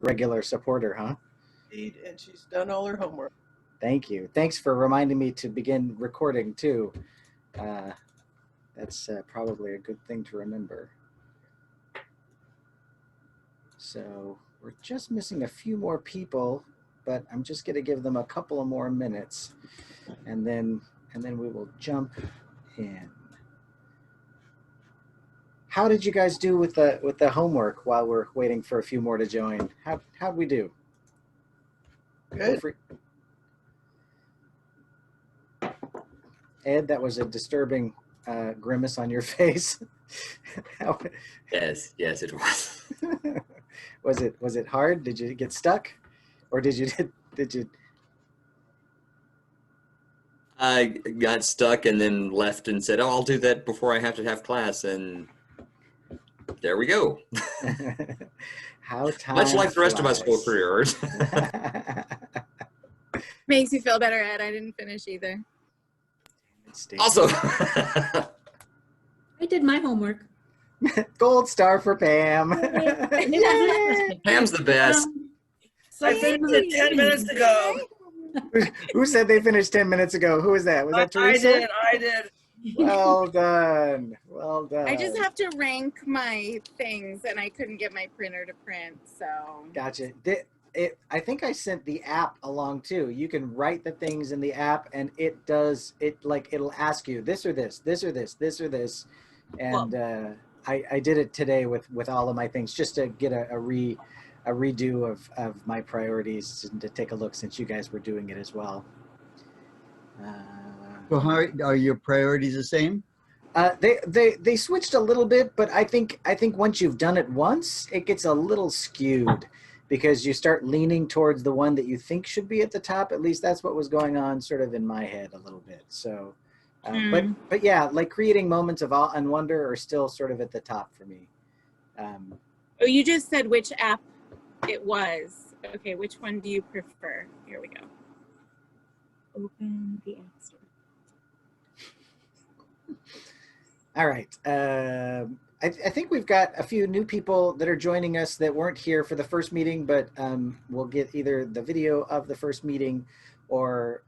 regular supporter, huh? Indeed, and she's done all her homework. Thank you. Thanks for reminding me to begin recording too. That's probably a good thing to remember. So we're just missing a few more people, but I'm just going to give them a couple of more minutes, and then we will jump in. How did you guys do with the homework while we're waiting for a few more to join? How'd we do? Good. Ed, that was a disturbing grimace on your face. Yes, it was. Was it hard? Did you get stuck, or did you? I got stuck and then left and said, "Oh, I'll do that before I have to have class," and there we go. How time Much like the rest of my flies. school career. Makes you feel better, Ed. I didn't finish either. Also, I did my homework. Gold star for Pam. Pam's the best. I finished it 10 minutes ago. Who said they finished 10 minutes ago? Who was that? Was that Teresa? I did. Well done. Well done. I just have to rank my things, and I couldn't get my printer to print, so. Gotcha. I think I sent the app along too. You can write the things in the app, and it'll ask you this or this, this or this, this or this, and I did it today with all of my things just to get a redo of my priorities and to take a look since you guys were doing it as well. So how are your priorities the same? They switched a little bit, but I think once you've done it once, it gets a little skewed because you start leaning towards the one that you think should be at the top. At least that's what was going on sort of in my head a little bit. So, but yeah, like creating moments of awe and wonder are still sort of at the top for me. Oh, you just said which app it was. Okay, which one do you prefer? Here we go. Open the app store. All right. I think we've got a few new people that are joining us that weren't here for the first meeting, but we'll get either the video of the first meeting or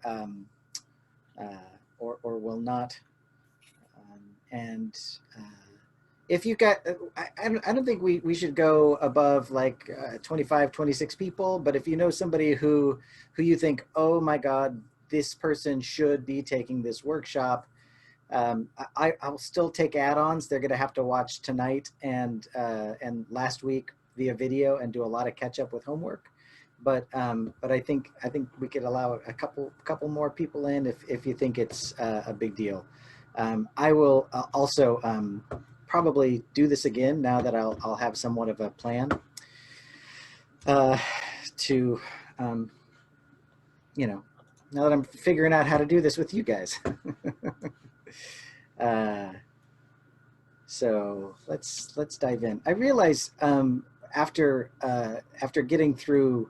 will not. If you've got, I don't think we should go above like 25, 26 people, but if you know somebody who you think, oh my God, this person should be taking this workshop, I'll still take add-ons. They're going to have to watch tonight and last week via video and do a lot of catch up with homework. But I think we could allow a couple more people in if you think it's a big deal. I will also probably do this again now that I'll have somewhat of a plan to now that I'm figuring out how to do this with you guys. So let's dive in. I realize after getting through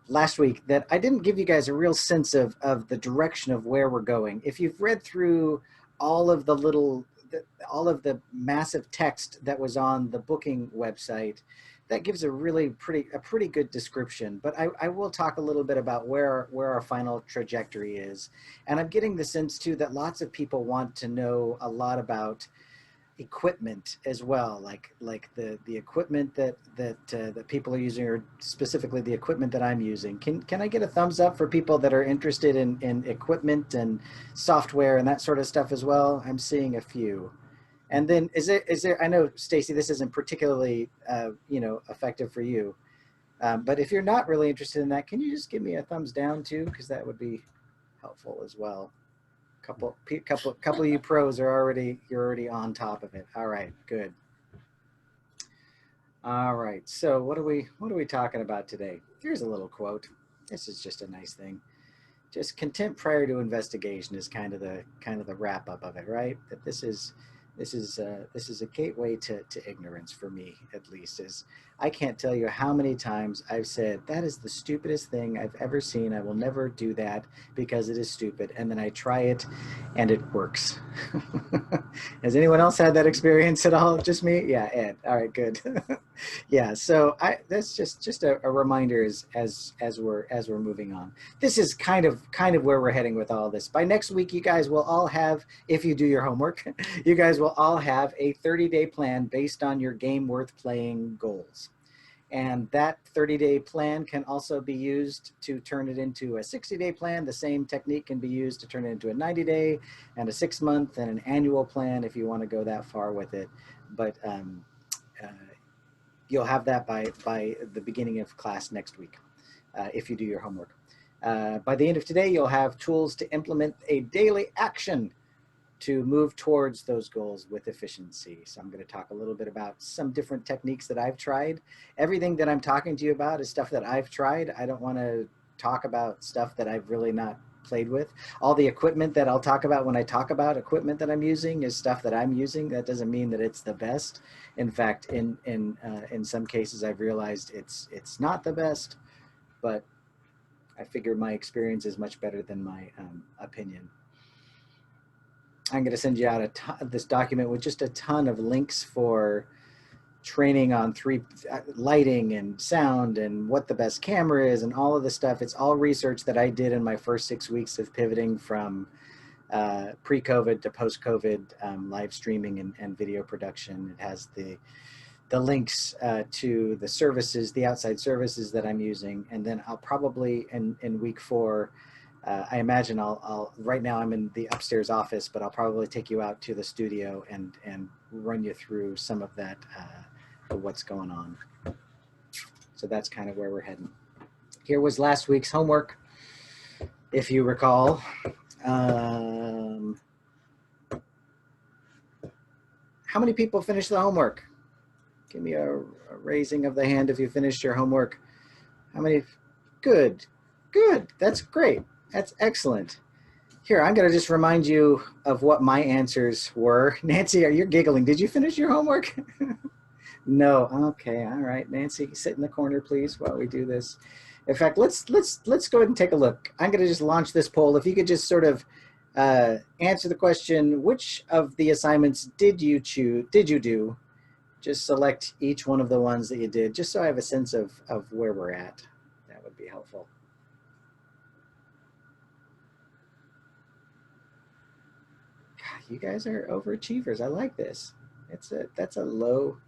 last week that I didn't give you guys a real sense of the direction of where we're going. If you've read through all of the massive text that was on the booking website, that gives a pretty good description. But I will talk a little bit about where our final trajectory is. And I'm getting the sense too that lots of people want to know a lot about equipment as well, like the equipment that people are using, or specifically the equipment that I'm using. Can I get a thumbs up for people that are interested in equipment and software and that sort of stuff as well? I'm seeing a few. And then is there, I know, Stacy, this isn't particularly, effective for you, but if you're not really interested in that, can you just give me a thumbs down too? Because that would be helpful as well. Couple of you pros you're already on top of it. All right, good. All right, so what are we talking about today? Here's a little quote. This is just a nice thing. Just contempt prior to investigation is kind of the wrap up of it, right? That this is a gateway to ignorance for me, at least, is I can't tell you how many times I've said, that is the stupidest thing I've ever seen. I will never do that because it is stupid. And then I try it and it works. Has anyone else had that experience at all? Just me? Yeah, Ed. All right, good. Yeah, so that's just a reminder as we're moving on. This is kind of where we're heading with all this. By next week, you guys will all have, if you do your homework, you guys will all have a 30-day plan based on your game worth playing goals. And that 30-day plan can also be used to turn it into a 60-day plan. The same technique can be used to turn it into a 90-day and a 6-month and an annual plan if you want to go that far with it. But you'll have that by the beginning of class next week if you do your homework. By the end of today, you'll have tools to implement a daily action to move towards those goals with efficiency. So I'm going to talk a little bit about some different techniques that I've tried. Everything that I'm talking to you about is stuff that I've tried. I don't want to talk about stuff that I've really not played with. All the equipment that I'll talk about when I talk about equipment that I'm using is stuff that I'm using. That doesn't mean that it's the best. In fact, in some cases, I've realized it's not the best, but I figure my experience is much better than my opinion. I'm going to send you out this document with just a ton of links for training on lighting and sound and what the best camera is and all of the stuff. It's all research that I did in my first 6 weeks of pivoting from pre-COVID to post-COVID live streaming and video production. It has the links to the services, the outside services that I'm using. And then I'll probably in week 4, I imagine I'll right now I'm in the upstairs office, but I'll probably take you out to the studio and run you through some of that, what's going on. So that's kind of where we're heading. Here was last week's homework, if you recall. How many people finished the homework? Give me a raising of the hand if you finished your homework. How many? Good, good, that's great. That's excellent. Here, I'm going to just remind you of what my answers were. Nancy, are you giggling? Did you finish your homework? No. Okay. All right. Nancy, sit in the corner, please, while we do this. In fact, let's go ahead and take a look. I'm going to just launch this poll. If you could just sort of answer the question, which of the assignments did you do? Just select each one of the ones that you did, just so I have a sense of where we're at. That would be helpful. You guys are overachievers. I like this. That's a low.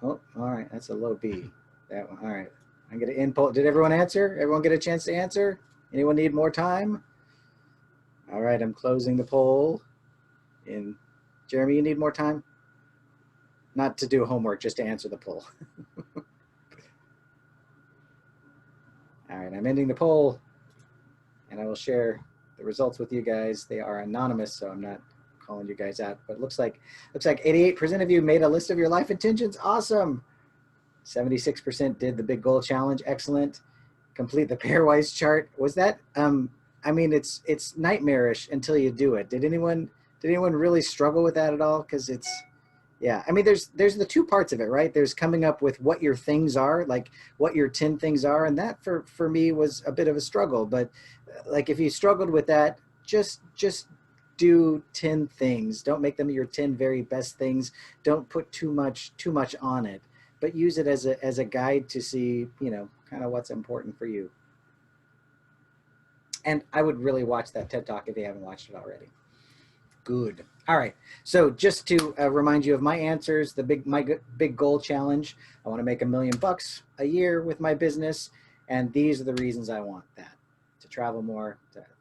Oh, all right. That's a low B. That one. All right. I'm gonna input. Did everyone answer? Everyone get a chance to answer? Anyone need more time? All right. I'm closing the poll. Jeremy, you need more time? Not to do homework, just to answer the poll. All right. I'm ending the poll, and I will share the results with you guys. They are anonymous, so I'm not calling you guys out, but looks like 88% of you made a list of your life intentions. Awesome. 76% did the big goal challenge. Excellent. Complete the pairwise chart. Was that I mean, it's nightmarish until you do it. Did anyone really struggle with that at all? Because it's, yeah, I mean, there's the two parts of it, right? There's coming up with what your things are, like what your 10 things are. And that for me was a bit of a struggle, but like if you struggled with that, just do 10 things. Don't make them your 10 very best things. Don't put too much on it, but use it as a guide to see, you know, kind of what's important for you. And I would really watch that TED Talk if you haven't watched it already. Good. All right. So just to remind you of my answers, my big goal challenge. I want to make $1 million a year with my business, and these are the reasons I want that: to travel more.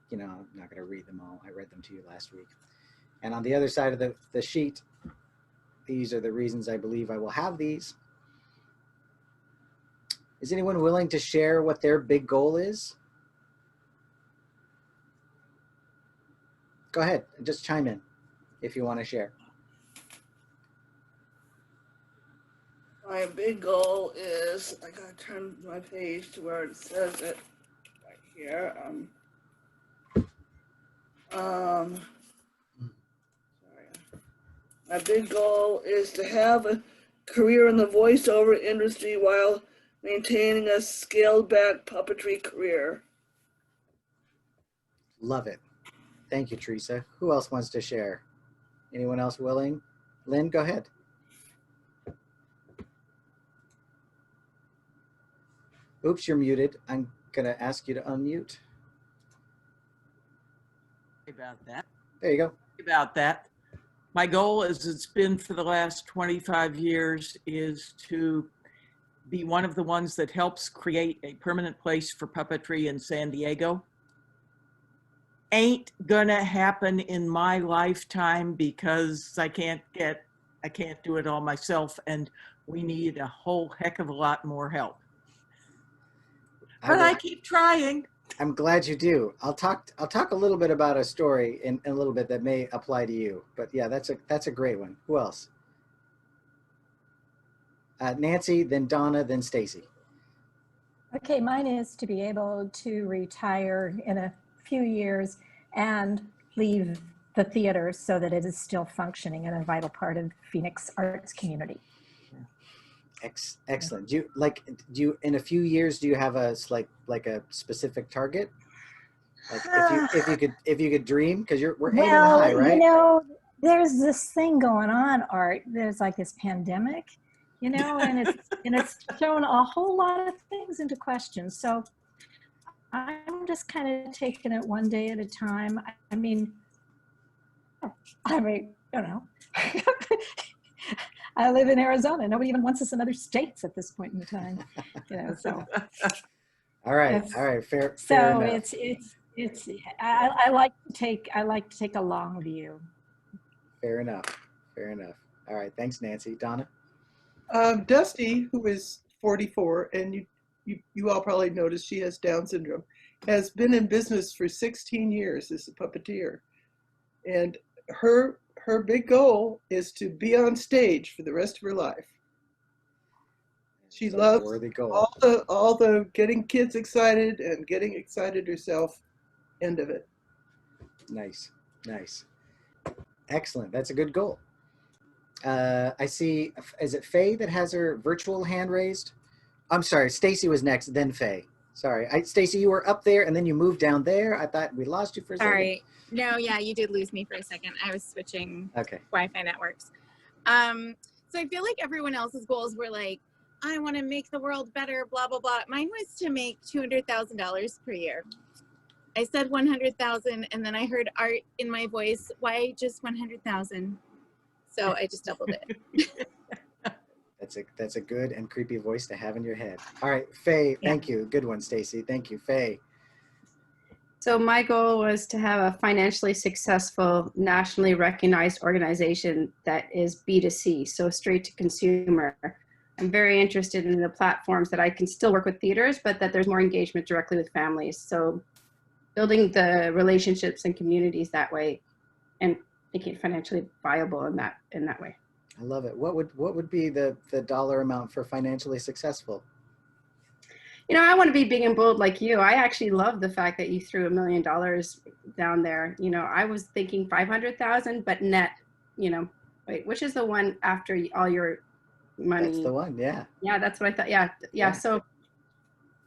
You know, I'm not going to read them all. I read them to you last week. And on the other side of the sheet, these are the reasons I believe I will have these. Is anyone willing to share what their big goal is? Go ahead, just chime in if you want to share. My big goal is, I gotta turn my page to where it says it right here. Sorry. My big goal is to have career in the voiceover industry while maintaining a scaled back puppetry career. Love it. Thank you, Teresa. Who else wants to share? Anyone else willing? Lynn, go ahead. Oops, you're muted. I'm going to ask you to unmute. About that. There you go. About that. My goal, as it's been for the last 25 years, is to be one of the ones that helps create a permanent place for puppetry in San Diego. Ain't gonna happen in my lifetime because I can't do it all myself, and we need a whole heck of a lot more help. But I keep trying. I'm glad you do. I'll talk a little bit about a story in a little bit that may apply to you. But yeah, that's a great one. Who else? Nancy, then Donna, then Stacy. Okay, mine is to be able to retire in a few years and leave the theater so that it is still functioning and a vital part of Phoenix arts community. Excellent. Do you in a few years, do you have a like a specific target? Like if you could dream, because we're aiming high, right? You know, there's this thing going on, Art. There's like this pandemic, you know, and it's thrown a whole lot of things into question. So I'm just kind of taking it one day at a time. I mean, you know. I live in Arizona. Nobody even wants us in other states at this point in time, you know. So, all right, fair. So enough. it's. I like to take a long view. Fair enough. All right, thanks, Nancy. Donna. Dusty, who is 44, and you all probably noticed she has Down syndrome, has been in business for 16 years as a puppeteer, and her big goal is to be on stage for the rest of her life. She loves all the getting kids excited and getting excited herself end of it. Nice. Excellent. That's a good goal. I see, is it Faye that has her virtual hand raised? I'm sorry, Stacy was next, then Faye. Sorry, Stacy, you were up there and then you moved down there. I thought we lost you for a second. Sorry. No, yeah, you did lose me for a second. I was switching Wi-Fi networks. So I feel like everyone else's goals were like, I want to make the world better, blah, blah, blah. Mine was to make $200,000 per year. I said 100,000 and then I heard Art in my voice, why just 100,000? So I just doubled it. That's a good and creepy voice to have in your head. All right, Faye, thank you. Good one, Stacy. Thank you, Faye. So my goal was to have a financially successful, nationally recognized organization that is B2C, so straight to consumer. I'm very interested in the platforms that I can still work with theaters, but that there's more engagement directly with families. So building the relationships and communities that way and making it financially viable in that way. I love it. What would be the dollar amount for financially successful? You know, I want to be big and bold like you. I actually love the fact that you threw $1 million down there. You know, I was thinking 500,000, but net, you know, wait, which is the one after all your money? That's the one. Yeah. Yeah. That's what I thought. Yeah. So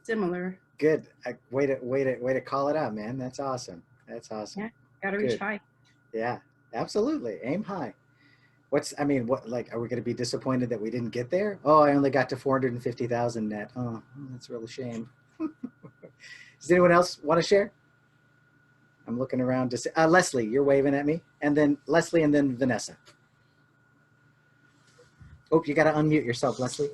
similar. Good. Way to call it out, man. That's awesome. Yeah. Gotta reach high. Yeah, absolutely. Aim high. What, are we going to be disappointed that we didn't get there? Oh, I only got to 450,000 net. Oh, that's a real shame. Does anyone else want to share? I'm looking around to see. Leslie, you're waving at me. And then Leslie and then Vanessa. Oh, you got to unmute yourself, Leslie.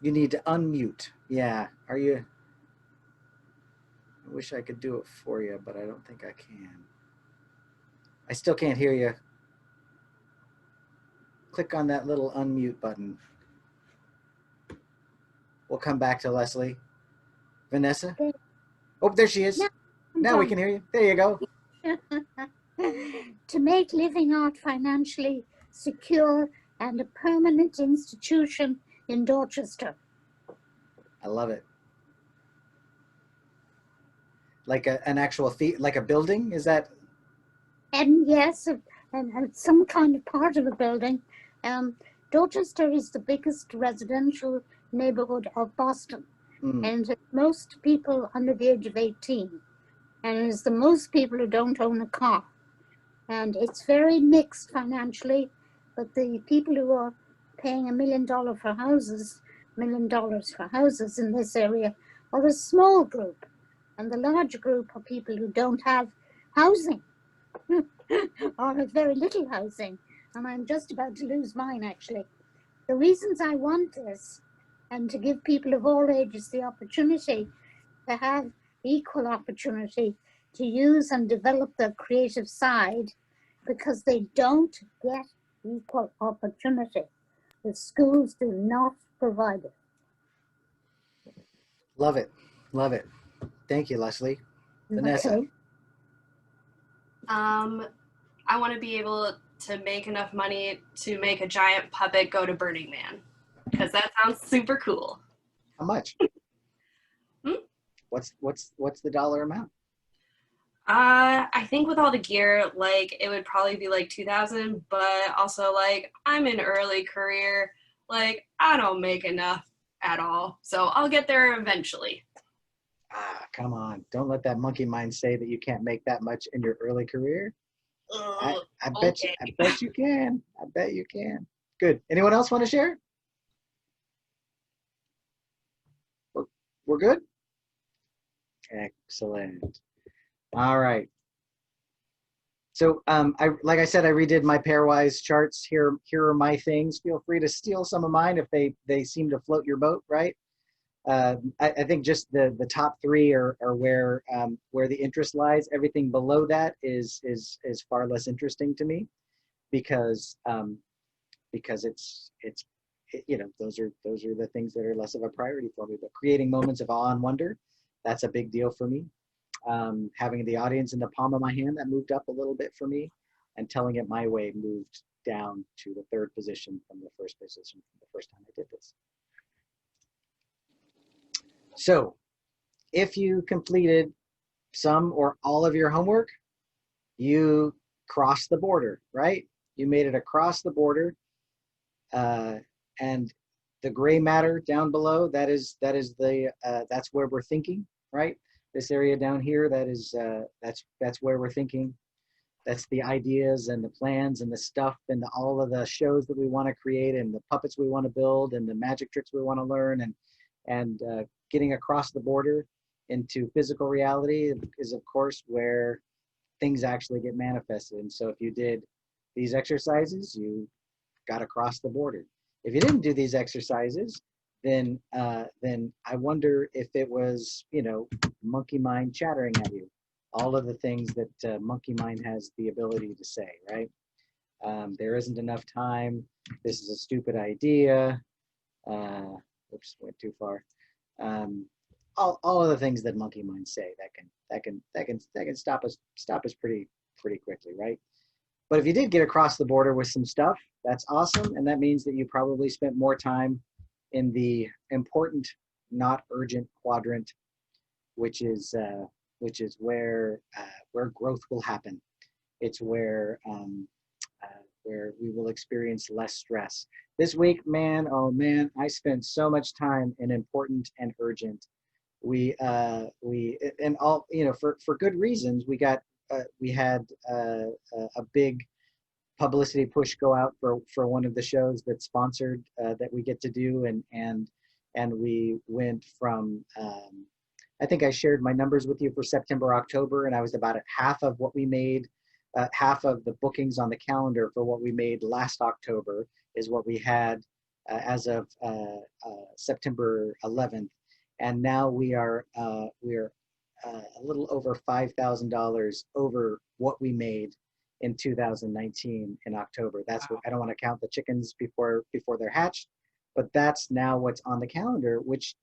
You need to unmute. Yeah. Are you? I wish I could do it for you, but I don't think I can. I still can't hear you. Click on that little unmute button. We'll come back to Leslie. Vanessa? Oh, there she is. Now we can hear you. There you go. To make living art financially secure and a permanent institution in Dorchester. I love it. like an actual like a building? Is that? And yes, and some kind of part of a building. Dorchester is the biggest residential neighborhood of Boston, and most people under the age of 18, and it's the most people who don't own a car. And it's very mixed financially, but the people who are paying $1 million for houses, $1 million for houses in this area are a small group, and the large group are people who don't have housing or have very little housing. And I'm just about to lose mine, actually. The reasons I want this, and to give people of all ages the opportunity to have equal opportunity to use and develop their creative side, because they don't get equal opportunity. The schools do not provide it. Love it. Love it. Thank you, Leslie. Vanessa. Okay. I want to be able to make enough money to make a giant puppet go to Burning Man, because that sounds super cool. How much? What's the dollar amount? I think with all the gear, like it would probably be like 2,000, but also like I'm in early career, like I don't make enough at all, so I'll get there eventually. Come on! Don't let that monkey mind say that you can't make that much in your early career. I bet you. I bet you can. I bet you can. Good. Anyone else want to share? We're good. Excellent. All right. So like I said, I redid my pairwise charts. Here are my things. Feel free to steal some of mine if they seem to float your boat, right? I think just the top three are where the interest lies. Everything below that is far less interesting to me, because it's those are the things that are less of a priority for me. But creating moments of awe and wonder, that's a big deal for me. Having the audience in the palm of my hand, that moved up a little bit for me, and telling it my way moved down to the third position from the first position from the first time I did this. So if you completed some or all of your homework, you crossed the border, right? You made it across the border, and the gray matter down below, that's where we're thinking, right? This area down here, that's where we're thinking. That's the ideas and the plans and the stuff and all of the shows that we want to create and the puppets we want to build and the magic tricks we want to learn, and getting across the border into physical reality is, of course, where things actually get manifested. And so if you did these exercises, you got across the border. If you didn't do these exercises, then I wonder if it was, monkey mind chattering at you. All of the things that monkey mind has the ability to say, right? There isn't enough time. This is a stupid idea. Oops, went too far. All of the things that monkey minds say that can stop us pretty quickly, right? But if you did get across the border with some stuff, that's awesome, and that means that you probably spent more time in the important, not urgent quadrant, which is where growth will happen. It's where we will experience less stress. This week, oh man, I spent so much time in important and urgent. We and all, for good reasons. We had a big publicity push go out for one of the shows that's sponsored that we get to do, and we went from I think I shared my numbers with you for September, October, and I was about at half of what we made. Half of the bookings on the calendar for what we made last October is what we had as of September 11th, and now we are a little over $5,000 over what we made in 2019 in October. That's what I don't want to count the chickens before they're hatched, but that's now what's on the calendar. Which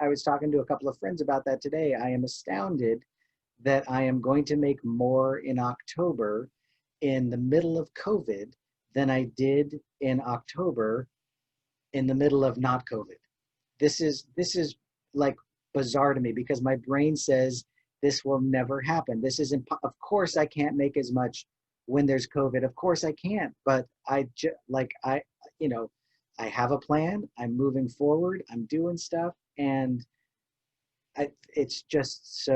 I was talking to a couple of friends about that today. I am astounded that I am going to make more in October in the middle of COVID than I did in October in the middle of not COVID. This is like bizarre to me, because my brain says this will never happen. This is of course I can't make as much when there's COVID. Of course I can't, but you know, I have a plan. I'm moving forward. I'm doing stuff, and it's just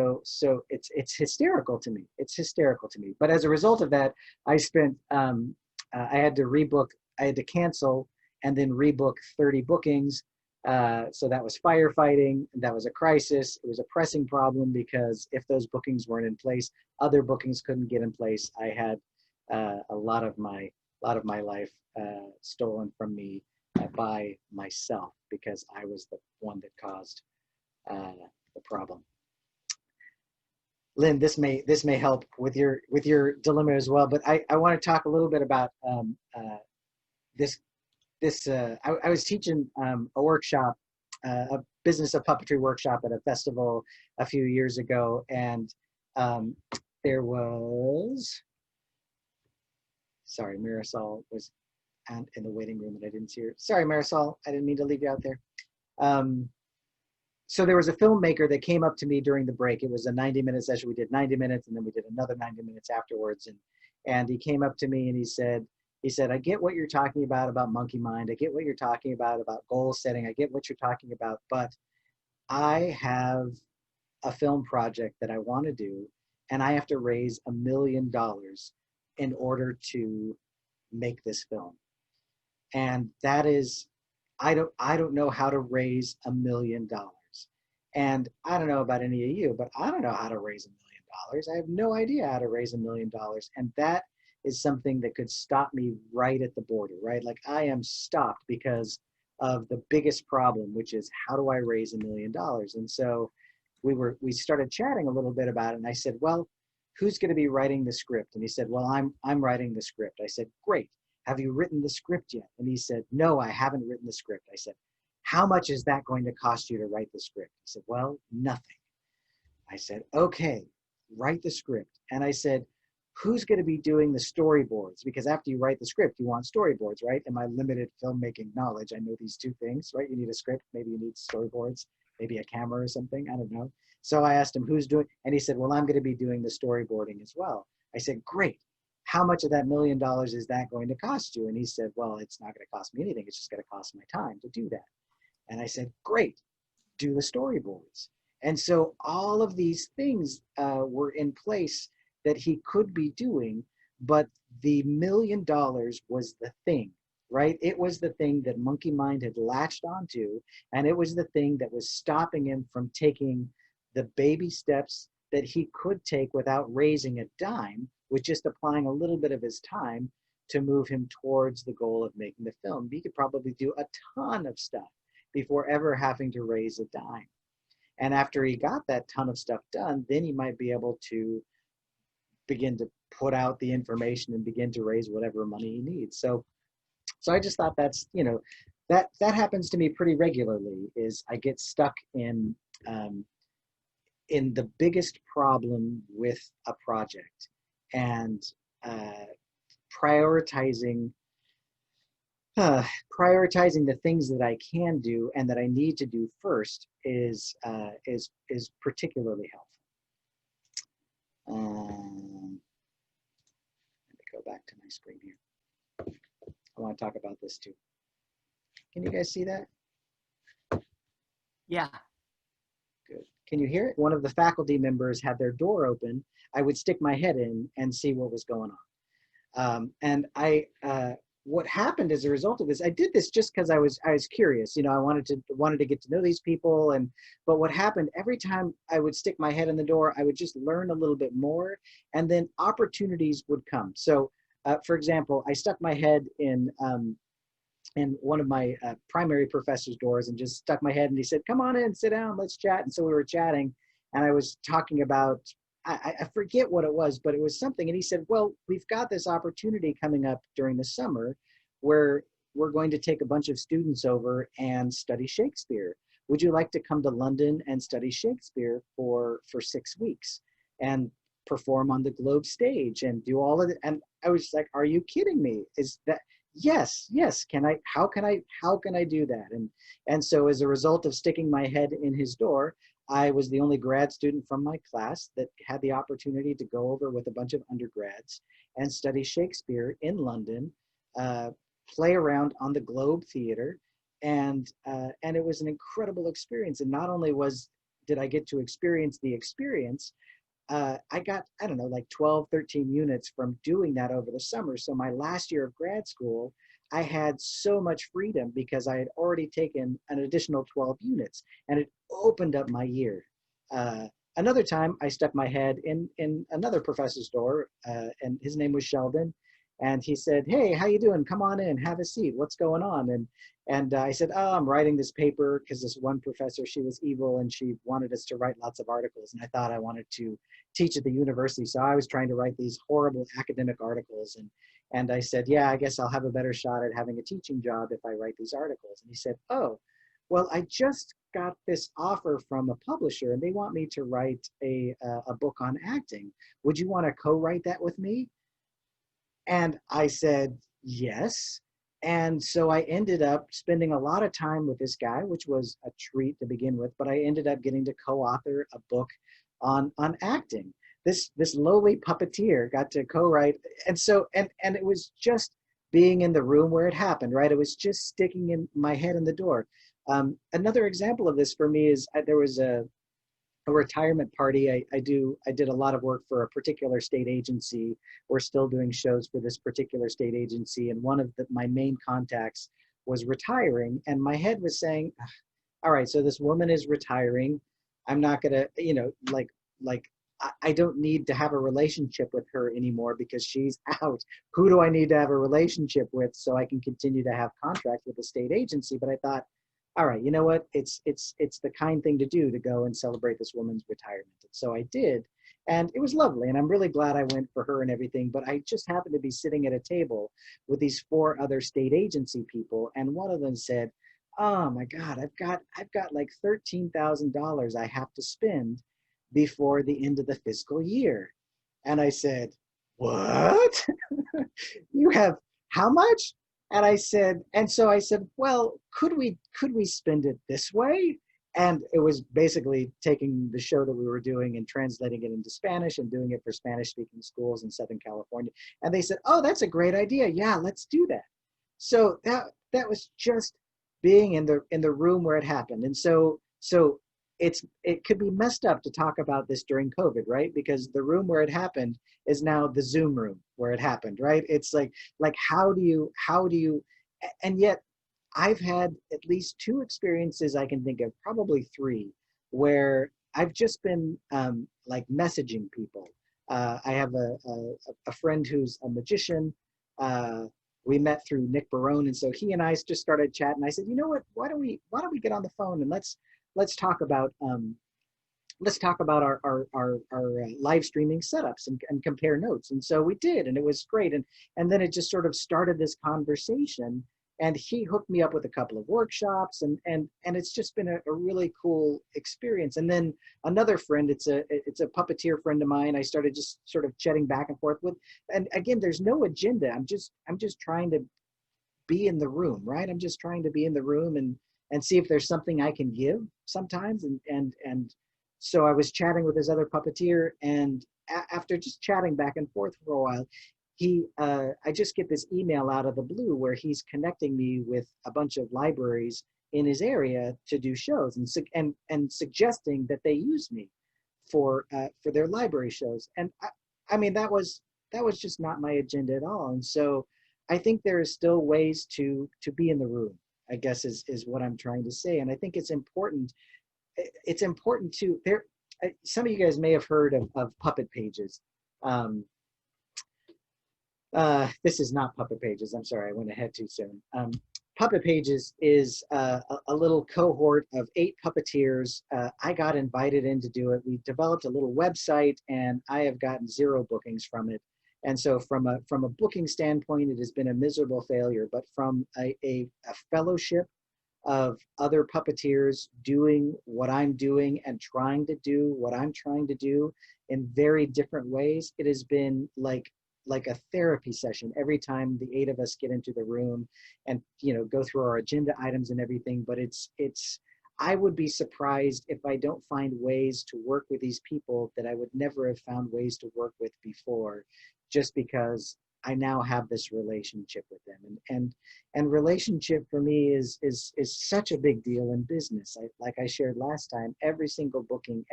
it's hysterical to me. It's hysterical to me. But as a result of that, I spent I had to rebook. I had to cancel and then rebook 30 bookings. So that was firefighting. That was a crisis. It was a pressing problem because if those bookings weren't in place, other bookings couldn't get in place. I had a lot of my life stolen from me by myself because I was the one that caused the problem. Lynn, this may help with your dilemma as well. But I want to talk a little bit about this. I was teaching a workshop, a business of puppetry workshop at a festival a few years ago, and there was, sorry, Marisol was in the waiting room and I didn't see her. Sorry, Marisol, I didn't mean to leave you out there. So there was a filmmaker that came up to me during the break. It was a 90-minute session. We did 90 minutes and then we did another 90 minutes afterwards. And he came up to me and he said, I get what you're talking about monkey mind. I get what you're talking about goal setting. I get what you're talking about, but I have a film project that I want to do and I have to raise $1 million in order to make this film. And that is, I don't know how to raise $1 million. And I don't know about any of you, but I don't know how to raise $1 million. I have no idea how to raise $1 million. And that is something that could stop me right at the border, right? Like I am stopped because of the biggest problem, which is how do I raise $1 million? And so we started chatting a little bit about it. And I said, well, who's going to be writing the script? And he said, well, I'm writing the script. I said, great. Have you written the script yet? And he said, no, I haven't written the script. I said, how much is that going to cost you to write the script? He said, well, nothing. I said, okay, write the script. And I said, who's going to be doing the storyboards? Because after you write the script, you want storyboards, right? In my limited filmmaking knowledge, I know these two things, right? You need a script, maybe you need storyboards, maybe a camera or something, I don't know. So I asked him who's doing, and he said, well, I'm going to be doing the storyboarding as well. I said, great. How much of that $1 million is that going to cost you? And he said, well, it's not going to cost me anything. It's just going to cost my time to do that. And I said, great, do the storyboards. And so all of these things were in place that he could be doing, but the $1 million was the thing, right? It was the thing that Monkey Mind had latched onto, and it was the thing that was stopping him from taking the baby steps that he could take without raising a dime, with just applying a little bit of his time to move him towards the goal of making the film. He could probably do a ton of stuff before ever having to raise a dime. And after he got that ton of stuff done, then he might be able to begin to put out the information and begin to raise whatever money he needs. So I just thought that's, you know, that happens to me pretty regularly, is I get stuck in the biggest problem with a project, and prioritizing the things that I can do and that I need to do first is particularly helpful. Let me go back to my screen here. I want to talk about this too. Can you guys see that? Yeah. Good. Can you hear it? One of the faculty members had their door open. I would stick my head in and see what was going on. And what happened as a result of this, I did this just because I was curious. You know, I wanted to get to know these people. But what happened, every time I would stick my head in the door, I would just learn a little bit more, and then opportunities would come. So, for example, I stuck my head in one of my primary professor's doors and just stuck my head, and he said, come on in, sit down, let's chat. And so we were chatting, and I was talking about, I forget what it was, but it was something. And he said, well, we've got this opportunity coming up during the summer where we're going to take a bunch of students over and study Shakespeare. Would you like to come to London and study Shakespeare for 6 weeks and perform on the Globe stage and do all of it? And I was like, are you kidding me? Is that, yes. How can I do that? And so as a result of sticking my head in his door, I was the only grad student from my class that had the opportunity to go over with a bunch of undergrads and study Shakespeare in London, play around on the Globe Theater, and it was an incredible experience. And not only did I get to experience the experience, I got, I don't know, like 12, 13 units from doing that over the summer. So my last year of grad school, I had so much freedom because I had already taken an additional 12 units, and it opened up my year. Another time I stuck my head in another professor's door, and his name was Sheldon. And he said, "Hey, how you doing? Come on in, have a seat. What's going on?" And I said, "Oh, I'm writing this paper," because this one professor, she was evil and she wanted us to write lots of articles. And I thought I wanted to teach at the university. So I was trying to write these horrible academic articles. And I said, "Yeah, I guess I'll have a better shot at having a teaching job if I write these articles." And he said, "Oh, well, I just got this offer from a publisher and they want me to write a book on acting. Would you want to co-write that with me?" And I said, "Yes." And so I ended up spending a lot of time with this guy, which was a treat to begin with, but I ended up getting to co-author a book on acting. This lowly puppeteer got to co-write. And so, and it was just being in the room where it happened, right? It was just sticking in my head in the door. Another example of this for me is there was a retirement party. I did a lot of work for a particular state agency. We're still doing shows for this particular state agency. And one of my main contacts was retiring. And my head was saying, all right, so this woman is retiring. I'm not gonna, I don't need to have a relationship with her anymore because she's out. Who do I need to have a relationship with so I can continue to have contracts with the state agency? But I thought, all right, you know what? It's the kind thing to do to go and celebrate this woman's retirement. And so I did, and it was lovely. And I'm really glad I went for her and everything. But I just happened to be sitting at a table with these 4 other state agency people, and one of them said, "Oh my God, I've got like $13,000 I have to spend before the end of the fiscal year." And I said, "What? You have how much?" And so I said, "Well, could we spend it this way?" And it was basically taking the show that we were doing and translating it into Spanish and doing it for Spanish speaking schools in Southern California. And they said, "Oh, that's a great idea. Yeah, let's do that." So that was just being in the room where it happened. And so it could be messed up to talk about this during COVID, right? Because the room where it happened is now the Zoom room where it happened, right? It's like how do you, and yet I've had at least 2 experiences I can think of, probably 3, where I've just been like messaging people. I have a friend who's a magician. We met through Nick Barone, and so he and I just started chatting. I said, "You know what? Why don't we get on the phone and let's talk about our live streaming setups and compare notes." And so we did, and it was great. And then it just sort of started this conversation, and he hooked me up with a couple of workshops, and it's just been a really cool experience. And then another friend, it's a puppeteer friend of mine, I started just sort of chatting back and forth with, and again, there's no agenda. I'm just trying to be in the room, right? I'm just trying to be in the room and see if there's something I can give sometimes. And so I was chatting with this other puppeteer, and after just chatting back and forth for a while, I just get this email out of the blue where he's connecting me with a bunch of libraries in his area to do shows, and suggesting that they use me for their library shows. And I mean, that was just not my agenda at all. And so I think there are still ways to be in the room, I guess is what I'm trying to say. And I think it's important. It's important to some of you guys may have heard of Puppet Pages. This is not Puppet Pages. I'm sorry, I went ahead too soon. Puppet Pages is a little cohort of 8 puppeteers. I got invited in to do it. We developed a little website, and I have gotten 0 bookings from it. And so from a booking standpoint, it has been a miserable failure. But from a fellowship of other puppeteers doing what I'm doing and trying to do what I'm trying to do in very different ways, it has been like a therapy session every time the 8 of us get into the room and go through our agenda items and everything. But I would be surprised if I don't find ways to work with these people that I would never have found ways to work with before, just because I now have this relationship with them. And relationship for me is such a big deal in business. Like I shared last time, every single booking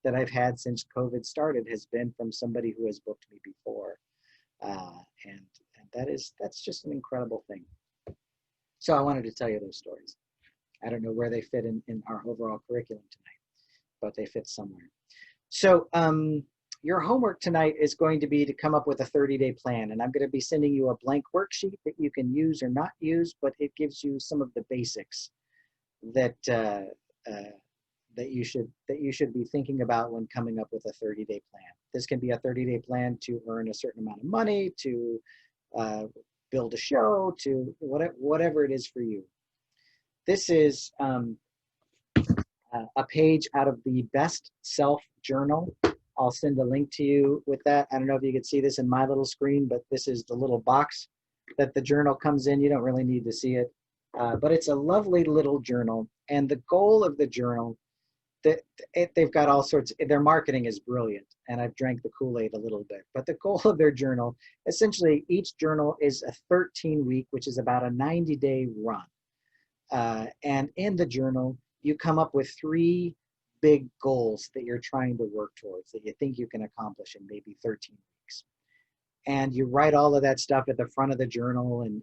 that I've had since COVID started has been from somebody who has booked me before. And that's just an incredible thing. So I wanted to tell you those stories. I don't know where they fit in our overall curriculum tonight, but they fit somewhere. So your homework tonight is going to be to come up with a 30-day plan. And I'm going to be sending you a blank worksheet that you can use or not use, but it gives you some of the basics that that you should be thinking about when coming up with a 30-day plan. This can be a 30-day plan to earn a certain amount of money, to build a show, to whatever it is for you. This is a page out of the Best Self Journal. I'll send a link to you with that. I don't know if you can see this in my little screen, but this is the little box that the journal comes in. You don't really need to see it, but it's a lovely little journal. And the goal of the journal, they've got all sorts, their marketing is brilliant, and I've drank the Kool-Aid a little bit. But the goal of their journal, essentially each journal is a 13-week, which is about a 90-day run. And in the journal, you come up with 3 big goals that you're trying to work towards, that you think you can accomplish in maybe 13 weeks. And you write all of that stuff at the front of the journal and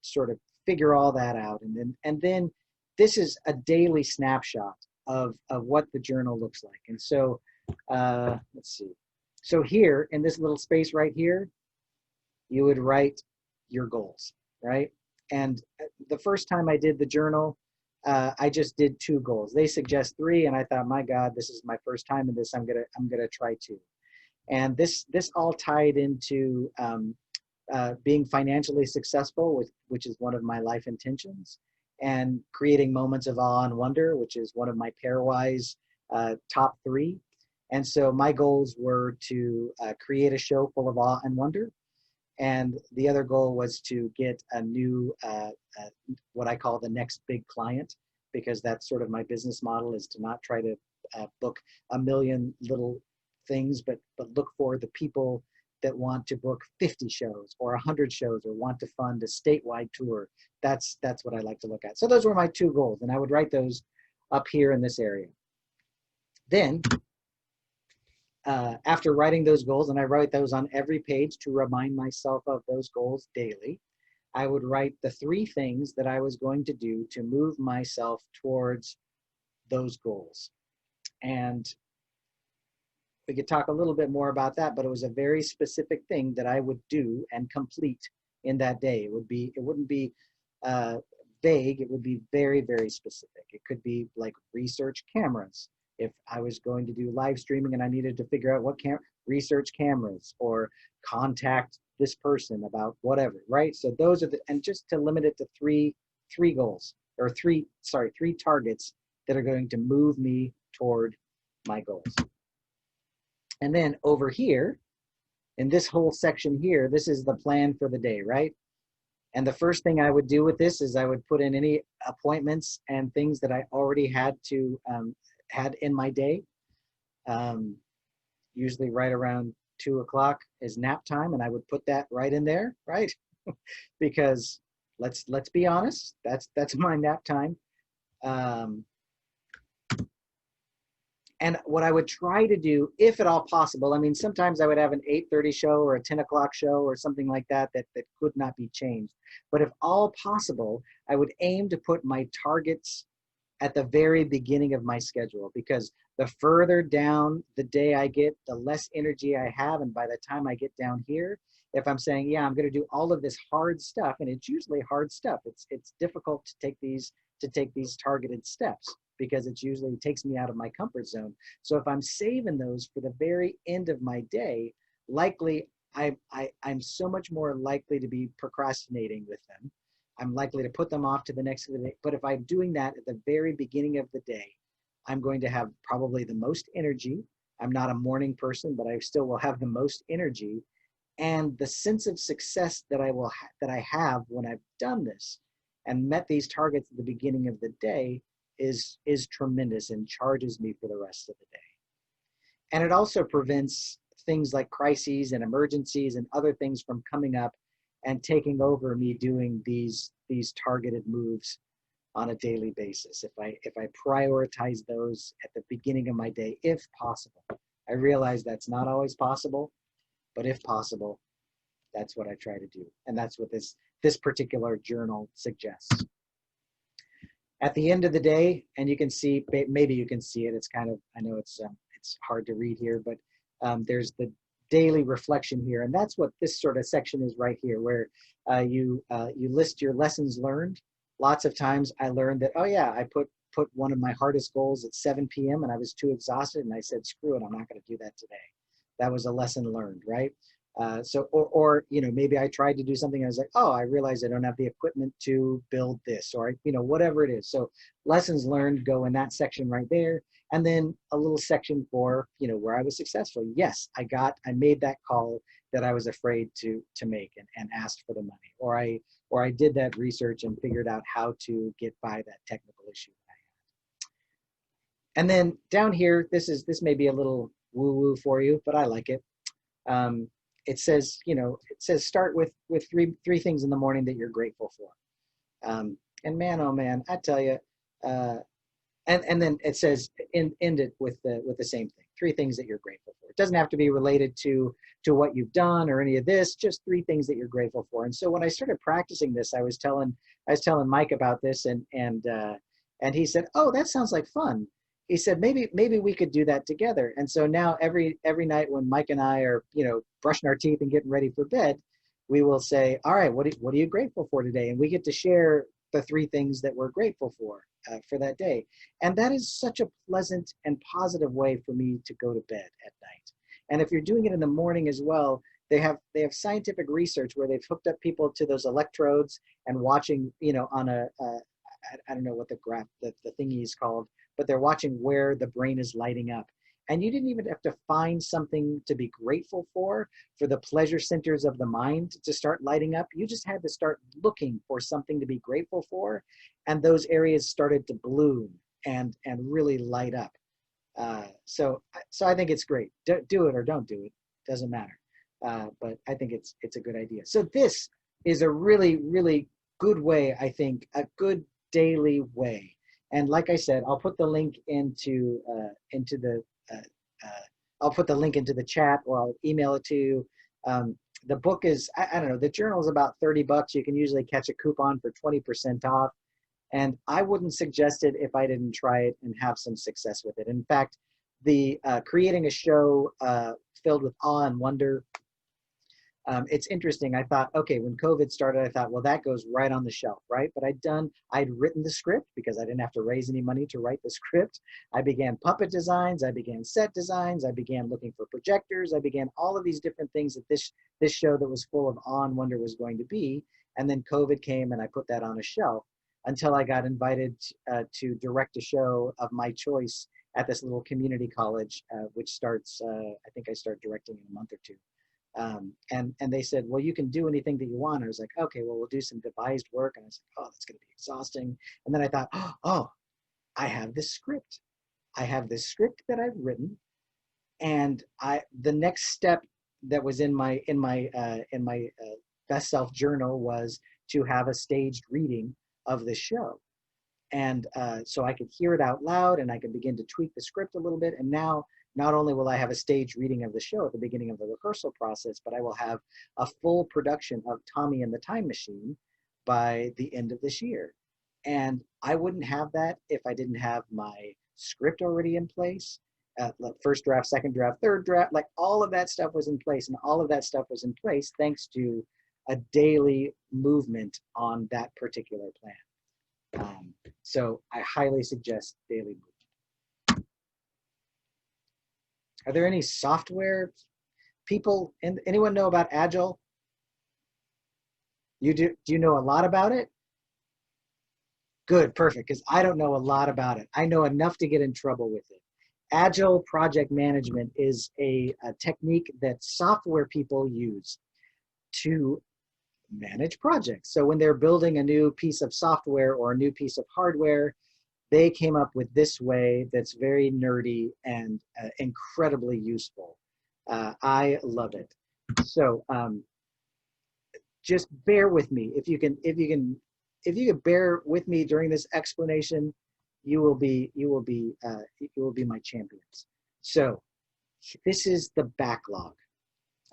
sort of figure all that out. And then this is a daily snapshot of what the journal looks like. And so let's see. So here in this little space right here, you would write your goals, right? And the first time I did the journal, I just did 2 goals. They suggest 3, and I thought, my God, this is my first time in this. I'm gonna try 2. And this all tied into being financially successful, which is one of my life intentions, and creating moments of awe and wonder, which is one of my pairwise top 3. And so my goals were to create a show full of awe and wonder. And the other goal was to get a new, what I call the next big client, because that's sort of my business model, is to not try to book a million little things, but look for the people that want to book 50 shows or 100 shows or want to fund a statewide tour. That's what I like to look at. So those were my 2 goals, and I would write those up here in this area. Then, after writing those goals, and I write those on every page to remind myself of those goals daily, I would write the 3 things that I was going to do to move myself towards those goals. And we could talk a little bit more about that, but it was a very specific thing that I would do and complete in that day. It wouldn't be vague. It would be very, very specific. It could be like research cameras. If I was going to do live streaming and I needed to figure out what research cameras, or contact this person about whatever, right? So those are and just to limit it to three goals, or 3 targets that are going to move me toward my goals. And then over here, in this whole section here, this is the plan for the day, right? And the first thing I would do with this is I would put in any appointments and things that I already had in my day. Usually right around 2 o'clock is nap time, and I would put that right in there, right? Because let's be honest, that's my nap time. And what I would try to do, if at all possible, I mean, sometimes I would have an 8:30 show or a 10 o'clock show or something like that could not be changed. But if all possible, I would aim to put my targets at the very beginning of my schedule, because the further down the day I get, the less energy I have. And by the time I get down here, if I'm saying, yeah, I'm going to do all of this hard stuff, and it's usually hard stuff, it's difficult to take these targeted steps, because it usually takes me out of my comfort zone. So if I'm saving those for the very end of my day, likely I'm so much more likely to be procrastinating with them. I'm likely to put them off to the next day. But if I'm doing that at the very beginning of the day, I'm going to have probably the most energy. I'm not a morning person, but I still will have the most energy. And the sense of success that I have when I've done this and met these targets at the beginning of the day is tremendous and charges me for the rest of the day. And it also prevents things like crises and emergencies and other things from coming up and taking over me doing these targeted moves on a daily basis. If I prioritize those at the beginning of my day, if possible. I realize that's not always possible, but if possible, that's what I try to do. And that's what this particular journal suggests. At the end of the day, and you can see, maybe you can see it, it's kind of, I know it's hard to read here, but there's the daily reflection here. And that's what this sort of section is right here, where you list your lessons learned. Lots of times I learned that, oh yeah, I put one of my hardest goals at 7 p.m. and I was too exhausted and I said, screw it, I'm not going to do that today. That was a lesson learned, right? Or you know, maybe I tried to do something and I was like, oh, I realized I don't have the equipment to build this, or you know, whatever it is. So lessons learned go in that section right there. And then a little section for, you know, where I was successful. Yes, I made that call that I was afraid to make and asked for the money, or I did that research and figured out how to get by that technical issue that I had. And then down here, this may be a little woo-woo for you, but I like it. It says, you know, start with three things in the morning that you're grateful for. And man, oh man, I tell you, and then it says end it with the same thing. 3 things that you're grateful for. It doesn't have to be related to what you've done or any of this, just 3 things that you're grateful for. And so when I started practicing this, I was telling Mike about this, and he said, oh, that sounds like fun. He said, maybe we could do that together. And so now every night when Mike and I are, you know, brushing our teeth and getting ready for bed, we will say, all right, what are you grateful for today? And we get to share the 3 things that we're grateful for that day. And that is such a pleasant and positive way for me to go to bed at night. And if you're doing it in the morning as well, they have scientific research where they've hooked up people to those electrodes and watching, you know, on I don't know what the thingy is called, but they're watching where the brain is lighting up. And you didn't even have to find something to be grateful for the pleasure centers of the mind to start lighting up. You just had to start looking for something to be grateful for. And those areas started to bloom and really light up. So I think it's great. Do it or don't do it. Doesn't matter. But I think it's a good idea. So this is a really, really good way, I think, a good daily way. And like I said, I'll put the link into the chat, or I'll email it to you. The book is, I don't know, the journal is about $30. You can usually catch a coupon for 20% off. And I wouldn't suggest it if I didn't try it and have some success with it. In fact, the creating a show filled with awe and wonder, it's interesting. I thought, okay, when COVID started, I thought, well, that goes right on the shelf, right? But I'd written the script because I didn't have to raise any money to write the script. I began puppet designs. I began set designs. I began looking for projectors. I began all of these different things that this show that was full of awe and wonder was going to be. And then COVID came and I put that on a shelf until I got invited to direct a show of my choice at this little community college, which starts, I think I start directing in a month or 2. And they said, well, you can do anything that you want. I was like, okay, well, we'll do some devised work. And I was like, oh, that's going to be exhausting. And then I thought, oh, I have this script. I have this script that I've written. And the next step that was in my best self journal was to have a staged reading of the show. And so I could hear it out loud and I could begin to tweak the script a little bit. And now, not only will I have a staged reading of the show at the beginning of the rehearsal process, but I will have a full production of Tommy and the Time Machine by the end of this year. And I wouldn't have that if I didn't have my script already in place. Like first draft, second draft, third draft, like all of that stuff was in place. And all of that stuff was in place thanks to a daily movement on that particular plan. So I highly suggest daily movement. Are there any software people, anyone know about Agile? You do you know a lot about it? Good, perfect, because I don't know a lot about it. I know enough to get in trouble with it. Agile project management is a technique that software people use to manage projects. So when they're building a new piece of software or a new piece of hardware, they came up with this way that's very nerdy and incredibly useful. I love it. So just bear with me. If you can bear with me during this explanation, you will be my champions. So this is the backlog.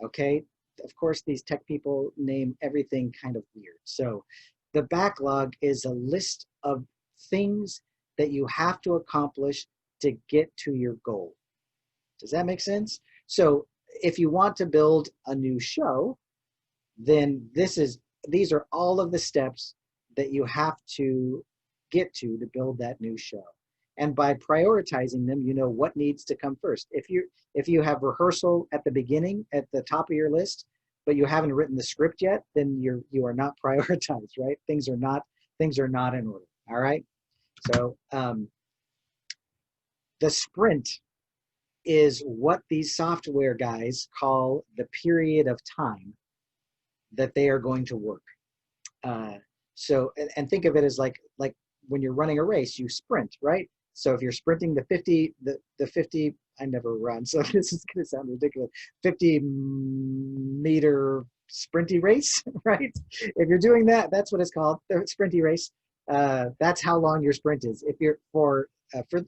Okay. Of course, these tech people name everything kind of weird. So the backlog is a list of things that you have to accomplish to get to your goal. Does that make sense? So if you want to build a new show, then these are all of the steps that you have to get to build that new show. And by prioritizing them, you know what needs to come first. If you have rehearsal at the beginning, at the top of your list, but you haven't written the script yet, then you are not prioritized, right? Things are not in order. All right. So the sprint is what these software guys call the period of time that they are going to work. So and think of it as like when you're running a race, you sprint, right? So if you're sprinting the 50, I never run, so this is going to sound ridiculous, 50-meter sprinty race, right? If you're doing that, that's what it's called, the sprinty race. That's how long your sprint is. If you're for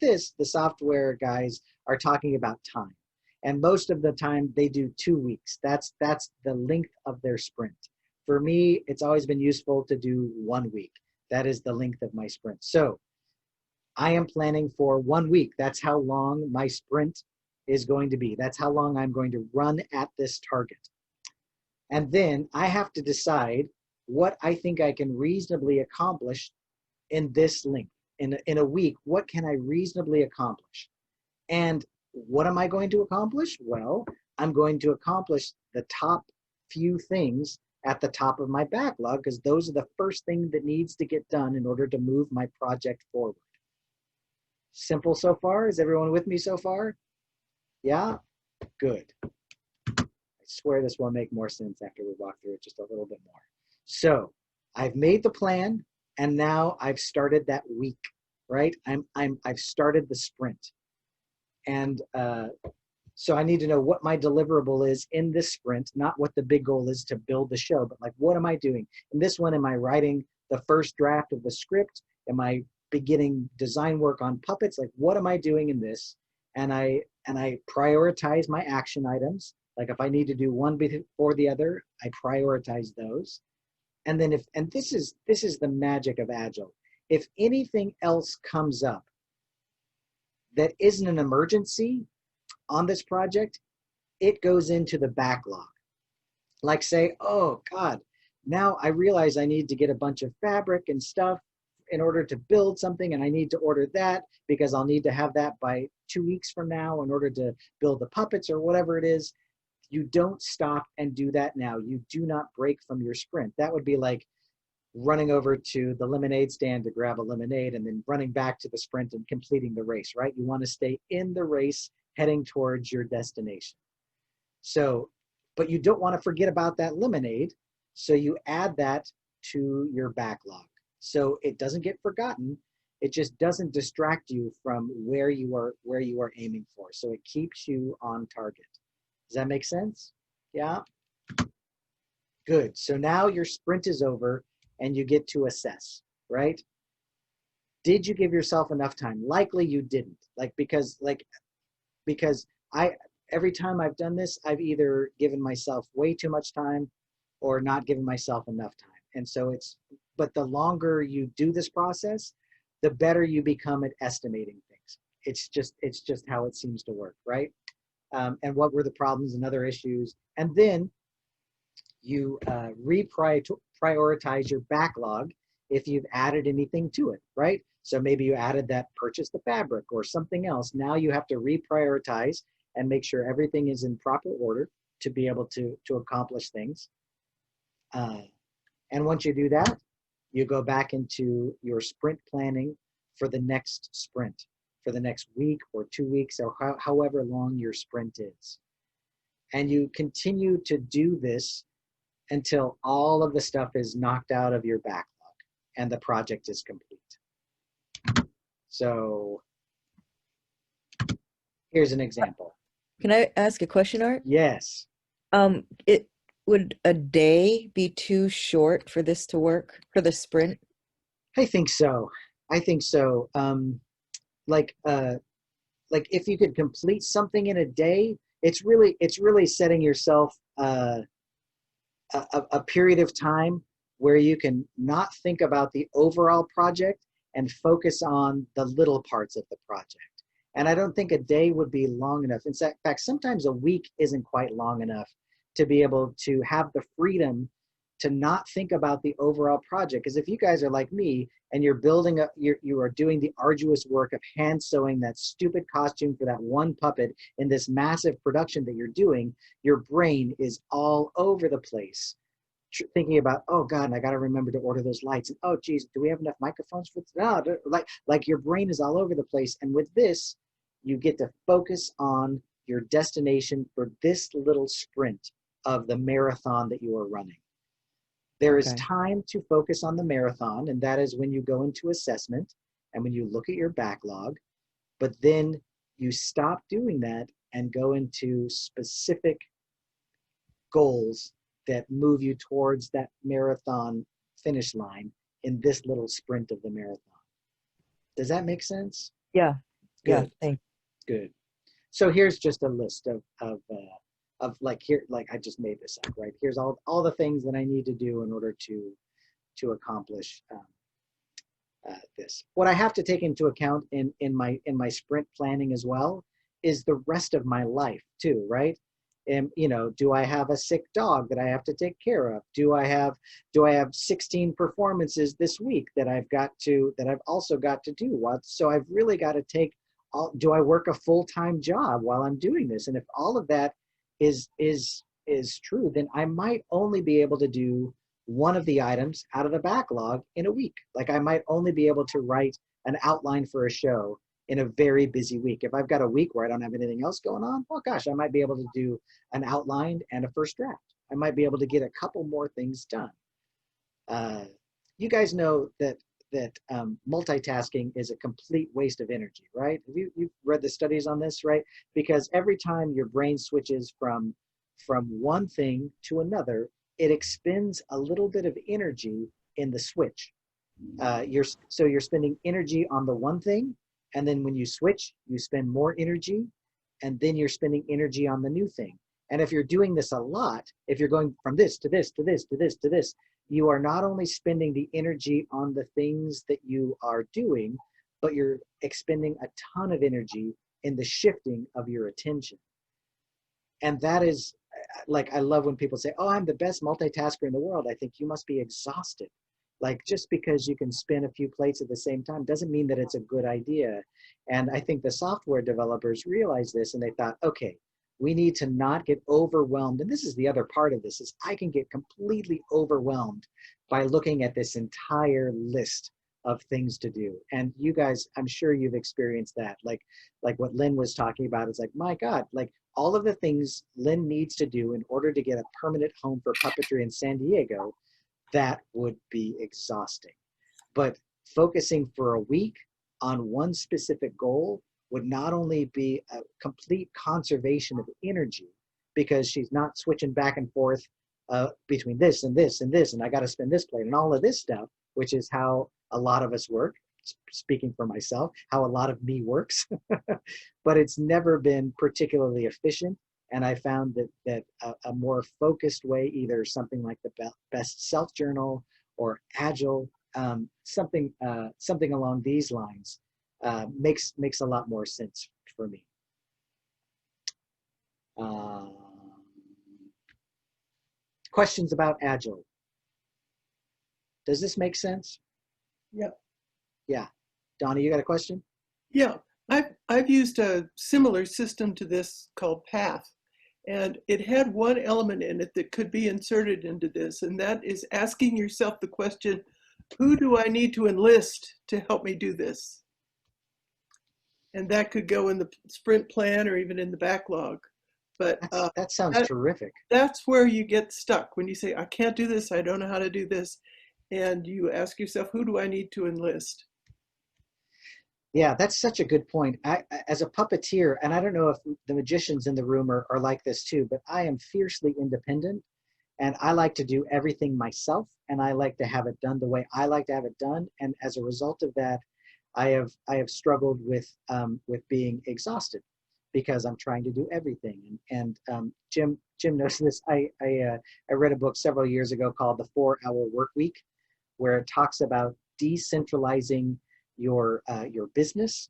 this, the software guys are talking about time, and most of the time they do 2 weeks. That's the length of their sprint. For me, it's always been useful to do 1 week. That is the length of my sprint. So I am planning for 1 week. That's how long my sprint is going to be. That's how long I'm going to run at this target. And then I have to decide what I think I can reasonably accomplish in this length. In a week, what can I reasonably accomplish? And what am I going to accomplish? Well, I'm going to accomplish the top few things at the top of my backlog, because those are the first thing that needs to get done in order to move my project forward. Simple so far? Is everyone with me so far? Yeah? Good. I swear this will make more sense after we walk through it just a little bit more. So I've made the plan, and now I've started that week, right? I've started the sprint. And so I need to know what my deliverable is in this sprint, not what the big goal is to build the show, but like, what am I doing? In this one, am I writing the first draft of the script? Am I beginning design work on puppets? Like, what am I doing in this? And I prioritize my action items. Like if I need to do one before the other, I prioritize those. And then this is the magic of Agile. If anything else comes up that isn't an emergency on this project, it goes into the backlog. Like say, oh God, now I realize I need to get a bunch of fabric and stuff in order to build something, and I need to order that because I'll need to have that by 2 weeks from now in order to build the puppets or whatever it is. You don't stop and do that now. You do not break from your sprint. That would be like running over to the lemonade stand to grab a lemonade and then running back to the sprint and completing the race, right? You want to stay in the race heading towards your destination. So, but you don't want to forget about that lemonade. So you add that to your backlog. So it doesn't get forgotten. It just doesn't distract you from where you are aiming for. So it keeps you on target. Does that make sense? Yeah? Good. So now your sprint is over and you get to assess, right? Did you give yourself enough time? Likely you didn't. Because every time I've done this, I've either given myself way too much time or not given myself enough time. And so but the longer you do this process, the better you become at estimating things. It's just how it seems to work, right? And what were the problems and other issues. And then you reprioritize your backlog if you've added anything to it, right? So maybe you added that purchase the fabric or something else. Now you have to reprioritize and make sure everything is in proper order to be able to accomplish things. And once you do that, you go back into your sprint planning for the next sprint, for the next week or 2 weeks or however long your sprint is. And you continue to do this until all of the stuff is knocked out of your backlog and the project is complete. So here's an example. Can I ask a question, Art? Yes. It would a day be too short for this to work for the sprint? I think so. I think so. Like if you could complete something in a day, it's really setting yourself a period of time where you can not think about the overall project and focus on the little parts of the project. And I don't think a day would be long enough. In fact, sometimes a week isn't quite long enough to be able to have the freedom to not think about the overall project. Because if you guys are like me and you're building up, you are doing the arduous work of hand sewing that stupid costume for that one puppet in this massive production that you're doing, your brain is all over the place thinking about, oh God, and I got to remember to order those lights. And oh geez, do we have enough microphones for this? No, like your brain is all over the place. And with this, you get to focus on your destination for this little sprint of the marathon that you are running. There is time to focus on the marathon, and that is when you go into assessment and when you look at your backlog, but then you stop doing that and go into specific goals that move you towards that marathon finish line in this little sprint of the marathon. Does that make sense? Yeah. Good. Yeah. Thanks. Good. So here's just a list of like here, like I just made this up, right? Here's all the things that I need to do in order to accomplish this. What I have to take into account in my sprint planning as well is the rest of my life too, right? And do I have a sick dog that I have to take care of? Do I have 16 performances this week that I've also got to do? So I've really got to take do I work a full-time job while I'm doing this? And if all of that is true, then I might only be able to do one of the items out of the backlog in a week. Like I might only be able to write an outline for a show in a very busy week. If I've got a week where I don't have anything else going on, well, gosh, I might be able to do an outline and a first draft. I might be able to get a couple more things done. You guys know that multitasking is a complete waste of energy, right? You've read the studies on this, right? Because every time your brain switches from one thing to another, it expends a little bit of energy in the switch. You're spending energy on the one thing, and then when you switch, you spend more energy, and then you're spending energy on the new thing. And if you're doing this a lot, if you're going from this to this to this to this to this, you are not only spending the energy on the things that you are doing, but you're expending a ton of energy in the shifting of your attention. And that is, like, I love when people say, oh, I'm the best multitasker in the world. I think you must be exhausted. Like, just because you can spin a few plates at the same time doesn't mean that it's a good idea. And I think the software developers realized this, and they thought, okay, we need to not get overwhelmed. And this is the other part of this, is I can get completely overwhelmed by looking at this entire list of things to do. And you guys, I'm sure you've experienced that. Like what Lynne was talking about, is like, my God, like all of the things Lynne needs to do in order to get a permanent home for puppetry in San Diego, that would be exhausting. But focusing for a week on one specific goal would not only be a complete conservation of energy, because she's not switching back and forth between this and this and this, and I got to spend this plate and all of this stuff, which is how a lot of us work, speaking for myself, how a lot of me works. But it's never been particularly efficient. And I found that a more focused way, either something like the Best Self Journal or Agile, something along these lines, makes a lot more sense for me. Questions about Agile? Does this make sense? Yeah. Yeah. Donna, you got a question? Yeah. I've used a similar system to this called Path, and it had one element in it that could be inserted into this, and that is asking yourself the question, who do I need to enlist to help me do this? And that could go in the sprint plan or even in the backlog. But that sounds terrific. That's where you get stuck when you say, I can't do this, I don't know how to do this. And you ask yourself, who do I need to enlist? Yeah, that's such a good point. As a puppeteer, and I don't know if the magicians in the room are like this too, but I am fiercely independent, and I like to do everything myself, and I like to have it done the way I like to have it done. And as a result of that, I have struggled with being exhausted because I'm trying to do everything. And Jim knows this. I read a book several years ago called The 4-Hour Work Week, where it talks about decentralizing your business,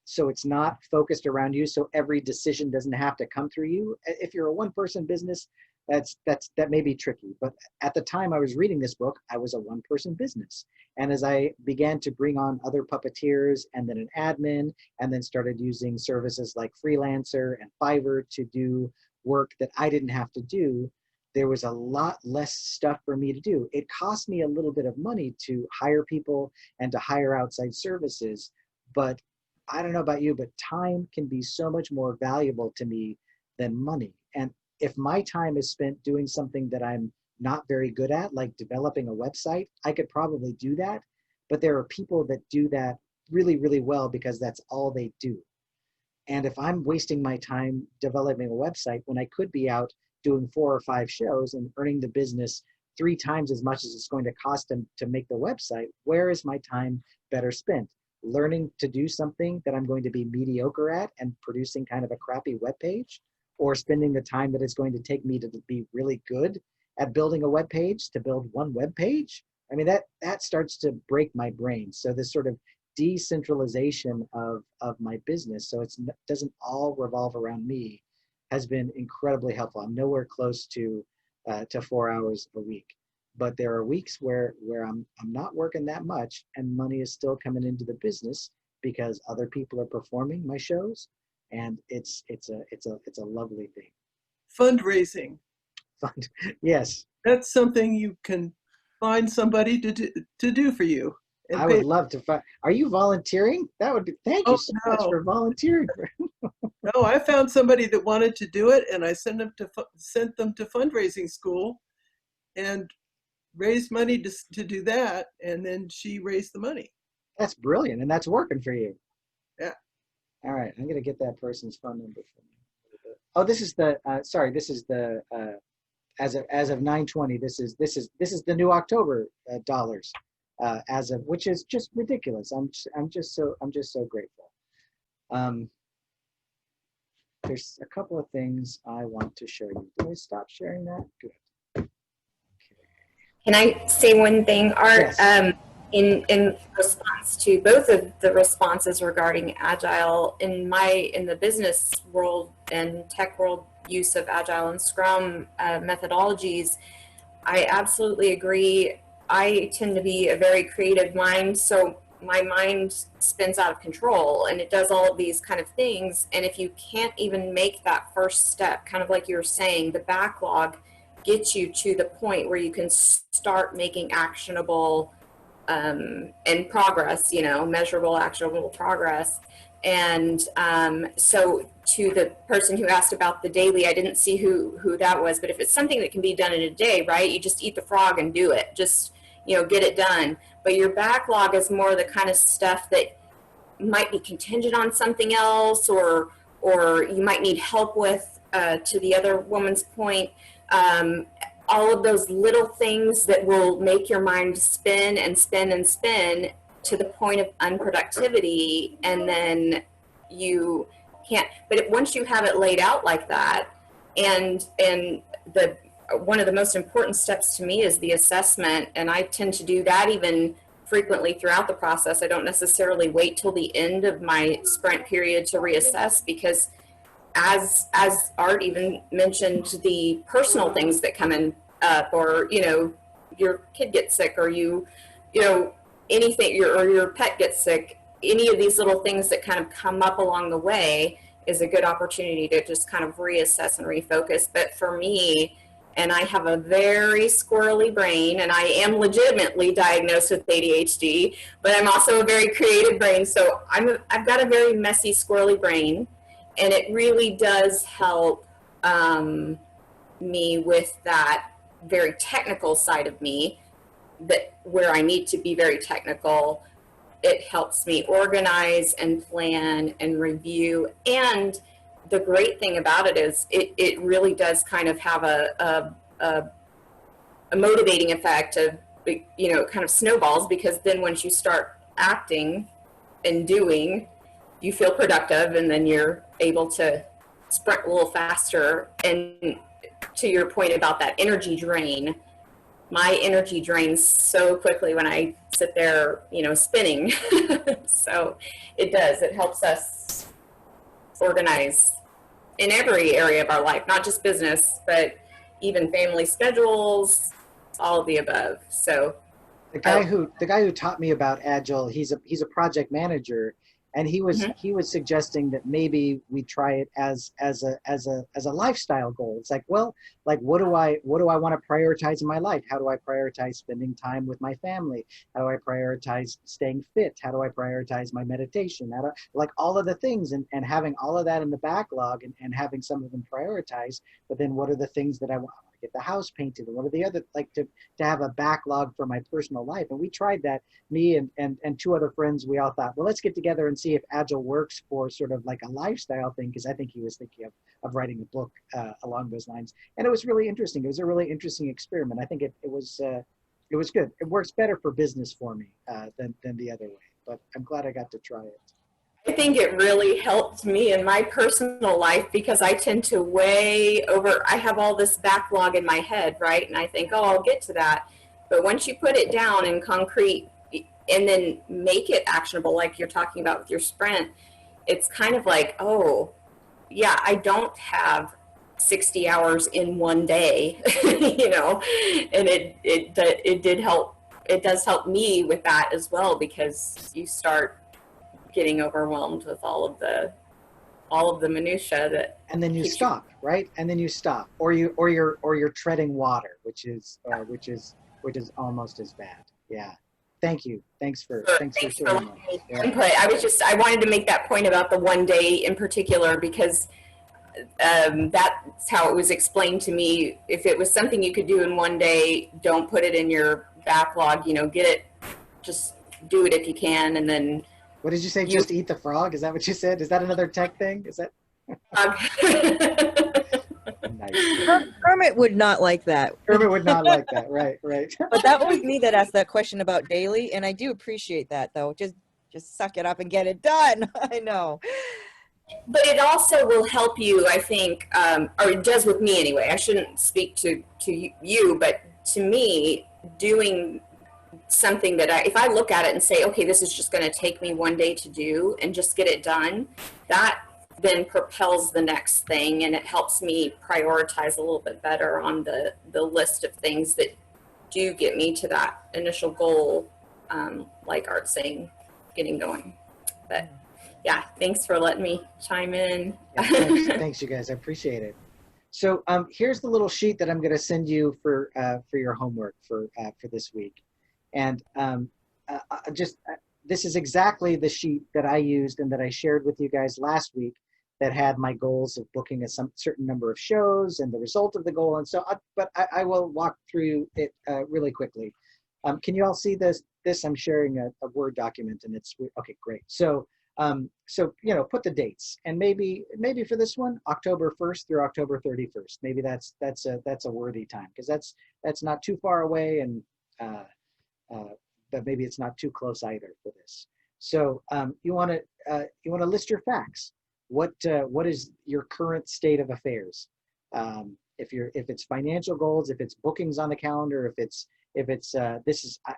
so it's not focused around you. So every decision doesn't have to come through you. If you're a one-person business, that may be tricky. But at the time I was reading this book, I was a one-person business. And as I began to bring on other puppeteers and then an admin, and then started using services like Freelancer and Fiverr to do work that I didn't have to do, there was a lot less stuff for me to do. It cost me a little bit of money to hire people and to hire outside services, but I don't know about you, but time can be so much more valuable to me than money. And if my time is spent doing something that I'm not very good at, like developing a website, I could probably do that. But there are people that do that really, really well because that's all they do. And if I'm wasting my time developing a website when I could be out doing 4 or 5 shows and earning the business 3 times as much as it's going to cost them to make the website, where is my time better spent? Learning to do something that I'm going to be mediocre at and producing kind of a crappy web page, or spending the time that it's going to take me to be really good at building a web page to build one web page? I mean, that starts to break my brain. So this sort of decentralization of my business, so it doesn't all revolve around me, has been incredibly helpful. I'm nowhere close to 4 hours a week, but there are weeks where I'm not working that much and money is still coming into the business because other people are performing my shows, and it's a lovely thing. Fundraising. Yes. That's something you can find somebody to do for you. I would love to find. Are you volunteering? That would be. Thank you so much for volunteering. No, I found somebody that wanted to do it, and I sent them to fundraising school, and raised money to do that, and then she raised the money. That's brilliant, and that's working for you. Yeah. All right, I'm gonna get that person's phone number for me. Oh, this is the. Sorry, this is the. As of 9/20, this is the new October dollars. As of, which is just ridiculous. I'm just so grateful. There's a couple of things I want to show you. Did I stop sharing that? Good. Okay. Can I say one thing, Art? Yes. In response to both of the responses regarding Agile, in the business world and tech world use of Agile and Scrum methodologies, I absolutely agree. I tend to be a very creative mind, so my mind spins out of control and it does all of these kind of things. And if you can't even make that first step, kind of like you were saying, the backlog gets you to the point where you can start making actionable and progress, measurable, actionable progress. And so to the person who asked about the daily, I didn't see who that was, but if it's something that can be done in a day, right, you just eat the frog and do it. Just, get it done. But your backlog is more the kind of stuff that might be contingent on something else, or you might need help with, to the other woman's point. All of those little things that will make your mind spin and spin and spin to the point of unproductivity, and then you can't. But once you have it laid out like that, and one of the most important steps to me is the assessment, and I tend to do that even frequently throughout the process. I don't necessarily wait till the end of my sprint period to reassess, because as Art even mentioned, the personal things that come in up, or your kid gets sick, or anything, or your pet gets sick, any of these little things that kind of come up along the way is a good opportunity to just kind of reassess and refocus. But for me, and I have a very squirrely brain, and I am legitimately diagnosed with ADHD, but I'm also a very creative brain. So I've got a very messy, squirrely brain. And it really does help me with that very technical side of me, that where I need to be very technical. It helps me organize and plan and review. And the great thing about it is it really does kind of have a motivating effect of, you know, kind of snowballs, because then once you start acting and doing, you feel productive, and then you're able to sprint a little faster. And to your point about that energy drain, my energy drains so quickly when I sit there, you know, spinning. So it does, it helps us organize in every area of our life, not just business, but even family schedules, all of the above. So the guy who taught me about Agile, he's a project manager, and he was suggesting that maybe we try it as a lifestyle goal. It's like, well, like what do I want to prioritize in my life? How do I prioritize spending time with my family? How do I prioritize staying fit? How do I prioritize my meditation? How do, like all of the things, and having all of that in the backlog, and having some of them prioritized. But then what are the things that I want? Get the house painted, and what are the other, like to have a backlog for my personal life. And we tried that, me and two other friends. We all thought, well, let's get together and see if Agile works for sort of like a lifestyle thing, because I think he was thinking of writing a book along those lines. And it was really interesting. It was a really interesting experiment. I think it was good. It works better for business for me than the other way, but I'm glad I got to try it. I think it really helped me in my personal life, because I tend to I have all this backlog in my head, right? And I think, oh, I'll get to that. But once you put it down in concrete and then make it actionable, like you're talking about with your sprint, it's kind of like, oh, yeah, I don't have 60 hours in one day, you know, and it did help. It does help me with that as well, because you start getting overwhelmed with all of the minutia that, and then you stop, right? And then you stop, or you're treading water, which is almost as bad. Yeah. Thank you. Thanks for sharing that. Input. I wanted to make that point about the one day in particular, because that's how it was explained to me. If it was something you could do in one day, don't put it in your backlog, you know, just do it if you can. And then, what did you say? Just eat the frog? Is that what you said? Is that another tech thing? Is that? Nice. Kermit would not like that. Kermit would not like that. Right. But that was me that asked that question about daily, and I do appreciate that, though. Just suck it up and get it done. I know. But it also will help you, I think, or it does with me anyway. I shouldn't speak to you, but to me, doing something that if I look at it and say, okay, this is just going to take me one day to do and just get it done, that then propels the next thing, and it helps me prioritize a little bit better on the list of things that do get me to that initial goal, like Art's saying, getting going. But yeah, thanks for letting me chime in. Yeah, thanks you guys, I appreciate it. So here's the little sheet that I'm going to send you for your homework for this week. And this is exactly the sheet that I used and that I shared with you guys last week, that had my goals of booking certain number of shows and the result of the goal. And so, but I will walk through it really quickly. Can you all see this? I'm sharing a Word document, and it's okay, great. So you know, put the dates, and maybe for this one, October 1st through October 31st. Maybe that's a worthy time, because that's not too far away, and but maybe it's not too close either for this. So you want to list your facts. What is your current state of affairs? If it's financial goals, if it's bookings on the calendar, if it's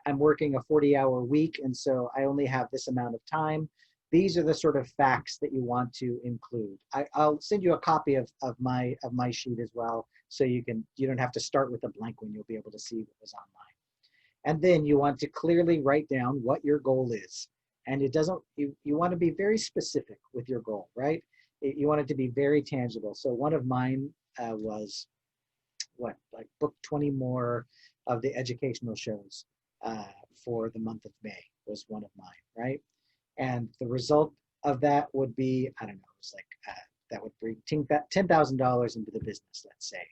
I'm working a 40-hour week, and so I only have this amount of time. These are the sort of facts that you want to include. I'll send you a copy of my sheet as well, so you don't have to start with a blank one. You'll be able to see what was online. And then you want to clearly write down what your goal is. And you want to be very specific with your goal, right? You want it to be very tangible. So one of mine was book 20 more of the educational shows for the month of May was one of mine, right? And the result of that would be, I don't know, it was like that would bring $10,000 into the business, let's say.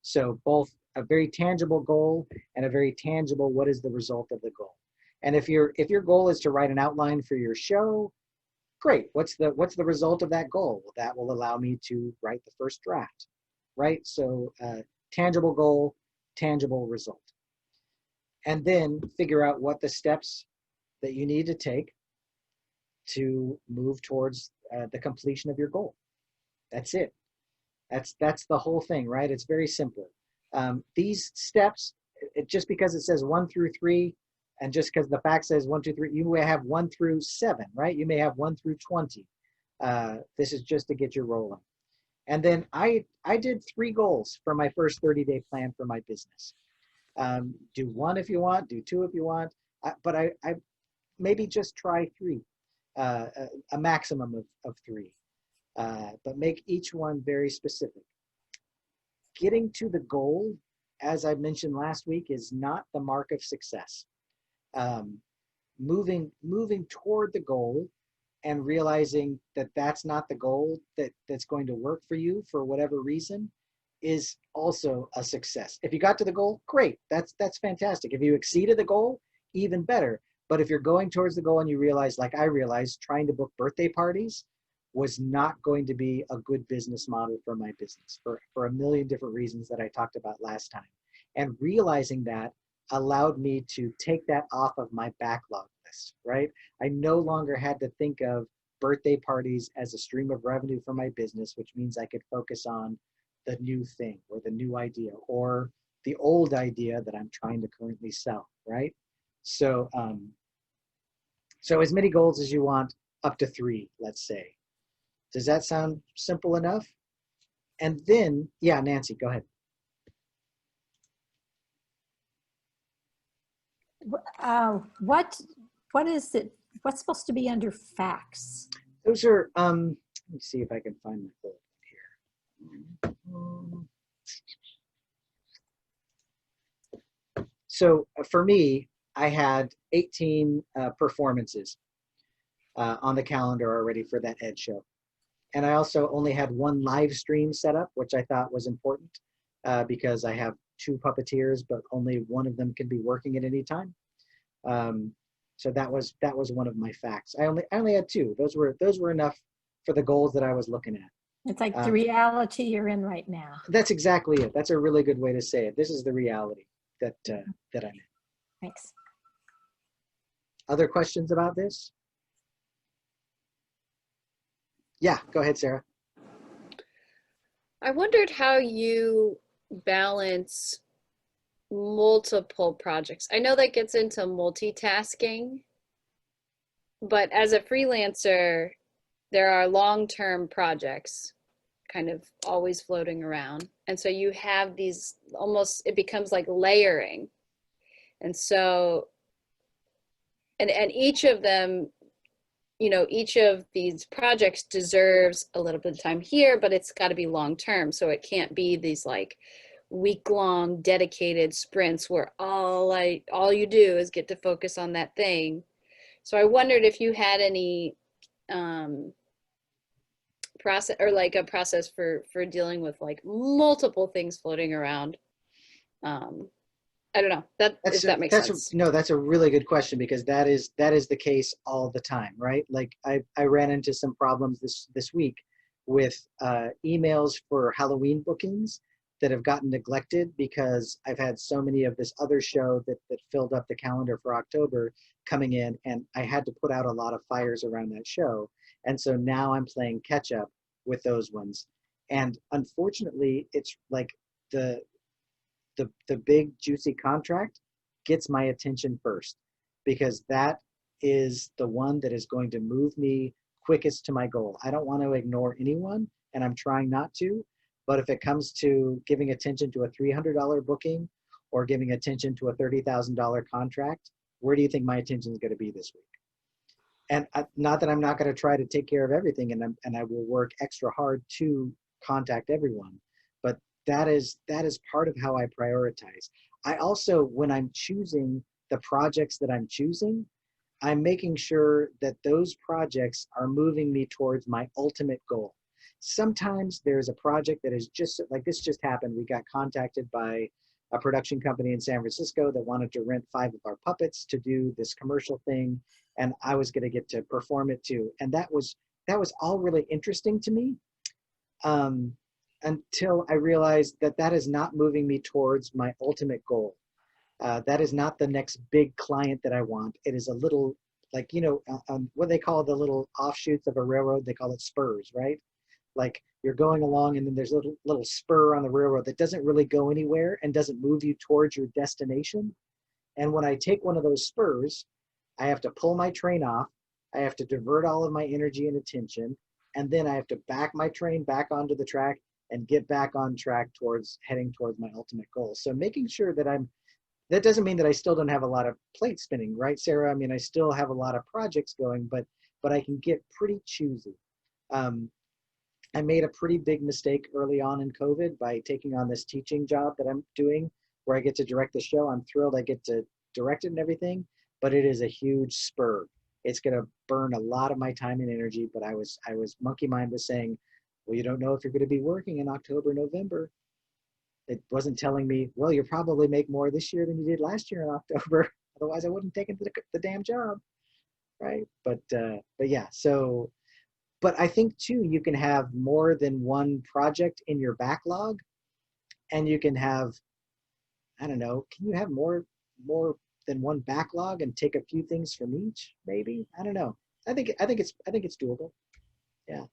So both a very tangible goal and a very tangible, what is the result of the goal? And if your goal is to write an outline for your show, great. What's the result of that goal? Well, that will allow me to write the first draft, right? So tangible goal, tangible result. And then figure out what the steps that you need to take to move towards the completion of your goal. That's it. That's the whole thing, right? It's very simple. These steps, just because it says 1 through 3, and just because the fact says 1, 2, 3, you may have 1 through 7, right? You may have 1 through 20. This is just to get you rolling. And then I did 3 goals for my first 30-day plan for my business. Do 1 if you want, do 2 if you want, but I maybe just try 3, a maximum of 3. But make each one very specific. Getting to the goal, as I mentioned last week, is not the mark of success. Moving toward the goal and realizing that that's not the goal that's going to work for you for whatever reason is also a success. If you got to the goal, great. That's fantastic. If you exceeded the goal, even better. But if you're going towards the goal and you realize, like I realized, trying to book birthday parties was not going to be a good business model for my business for a million different reasons that I talked about last time. And realizing that allowed me to take that off of my backlog list, right? I no longer had to think of birthday parties as a stream of revenue for my business, which means I could focus on the new thing or the new idea or the old idea that I'm trying to currently sell, right? So, so as many goals as you want, up to 3, let's say. Does that sound simple enough? And then, yeah, Nancy, go ahead. What is it? What's supposed to be under facts? Those are, let me see if I can find my bullet here. So for me, I had 18 performances on the calendar already for that Ed show. And I also only had 1 live stream set up, which I thought was important because I have 2 puppeteers, but only one of them can be working at any time. So that was one of my facts. I only had 2. Those were enough for the goals that I was looking at. It's like the reality you're in right now. That's exactly it. That's a really good way to say it. This is the reality that I'm in. Thanks. Other questions about this? Yeah, go ahead, Sarah. I wondered how you balance multiple projects. I know that gets into multitasking, but as a freelancer, there are long-term projects kind of always floating around. And so you have these almost, it becomes like layering. And so, and each of them, you know, each of these projects deserves a little bit of time here, but it's got to be long term. So it can't be these like week-long dedicated sprints where all you do is get to focus on that thing. So I wondered if you had any process or like a process for dealing with like multiple things floating around. I don't know if that makes sense. No, that's a really good question because that is the case all the time, right? Like I ran into some problems this week with emails for Halloween bookings that have gotten neglected because I've had so many of this other show that filled up the calendar for October coming in, and I had to put out a lot of fires around that show. And so now I'm playing catch up with those ones. And unfortunately, it's like the big juicy contract gets my attention first because that is the one that is going to move me quickest to my goal. I don't want to ignore anyone, and I'm trying not to, but if it comes to giving attention to a $300 booking or giving attention to a $30,000 contract, where do you think my attention is going to be this week? And not that I'm not going to try to take care of everything, and I will work extra hard to contact everyone, but that is part of how I prioritize. I also, when I'm choosing the projects that I'm choosing, I'm making sure that those projects are moving me towards my ultimate goal. sometimes there's a project that is just like this just happened. We got contacted by a production company in San Francisco that wanted to rent 5 of our puppets to do this commercial thing, and I was going to get to perform it too. And that was all really interesting to me, until I realized that that is not moving me towards my ultimate goal. That is not the next big client that I want. It is a little, like, you know, what they call the little offshoots of a railroad, they call it spurs, right? Like you're going along and then there's a little spur on the railroad that doesn't really go anywhere and doesn't move you towards your destination. And when I take one of those spurs, I have to pull my train off. I have to divert all of my energy and attention. And then I have to back my train back onto the track and get back on track towards heading towards my ultimate goal. So making sure that that doesn't mean that I still don't have a lot of plates spinning, right, Sarah? I mean, I still have a lot of projects going, but I can get pretty choosy. I made a pretty big mistake early on in COVID by taking on this teaching job that I'm doing where I get to direct the show. I'm thrilled I get to direct it and everything, but it is a huge spur. It's going to burn a lot of my time and energy, but I was monkey mind was saying, well, you don't know if you're going to be working in October, November. It wasn't telling me, well, you'll probably make more this year than you did last year in October. Otherwise I wouldn't take the damn job. Right. But yeah, so, but I think too, you can have more than one project in your backlog, and you can have, I don't know, can you have more than one backlog and take a few things from each? Maybe, I don't know. I think it's doable. Yeah.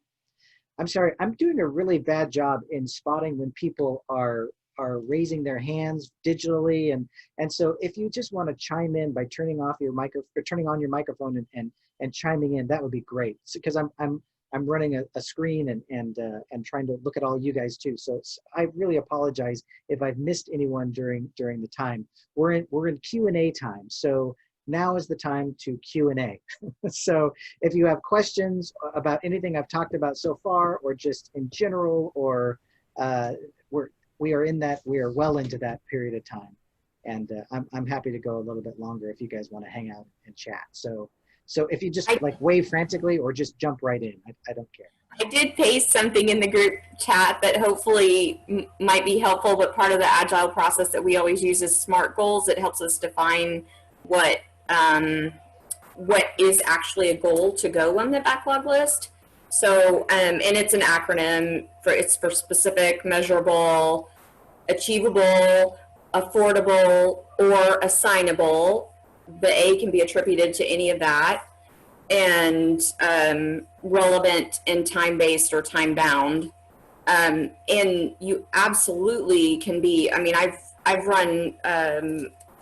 I'm sorry, I'm doing a really bad job in spotting when people are raising their hands digitally, and so if you just want to chime in by turning off your turning on your microphone and chiming in, that would be great. Because I'm running a screen and trying to look at all you guys too. So I really apologize if I've missed anyone during the time. We're in Q&A time, so now is the time to Q&A. So if you have questions about anything I've talked about so far, or just in general, or we are well into that period of time, and I'm happy to go a little bit longer if you guys want to hang out and chat. So if you just like wave frantically or just jump right in, I don't care. I did paste something in the group chat that hopefully might be helpful, but part of the agile process that we always use is SMART goals. It helps us define what is actually a goal to go on the backlog list. So, and it's an acronym for specific, measurable, achievable, affordable, or assignable. The A can be attributed to any of that, and relevant and time-based or time-bound. And you absolutely can be, I mean, I've run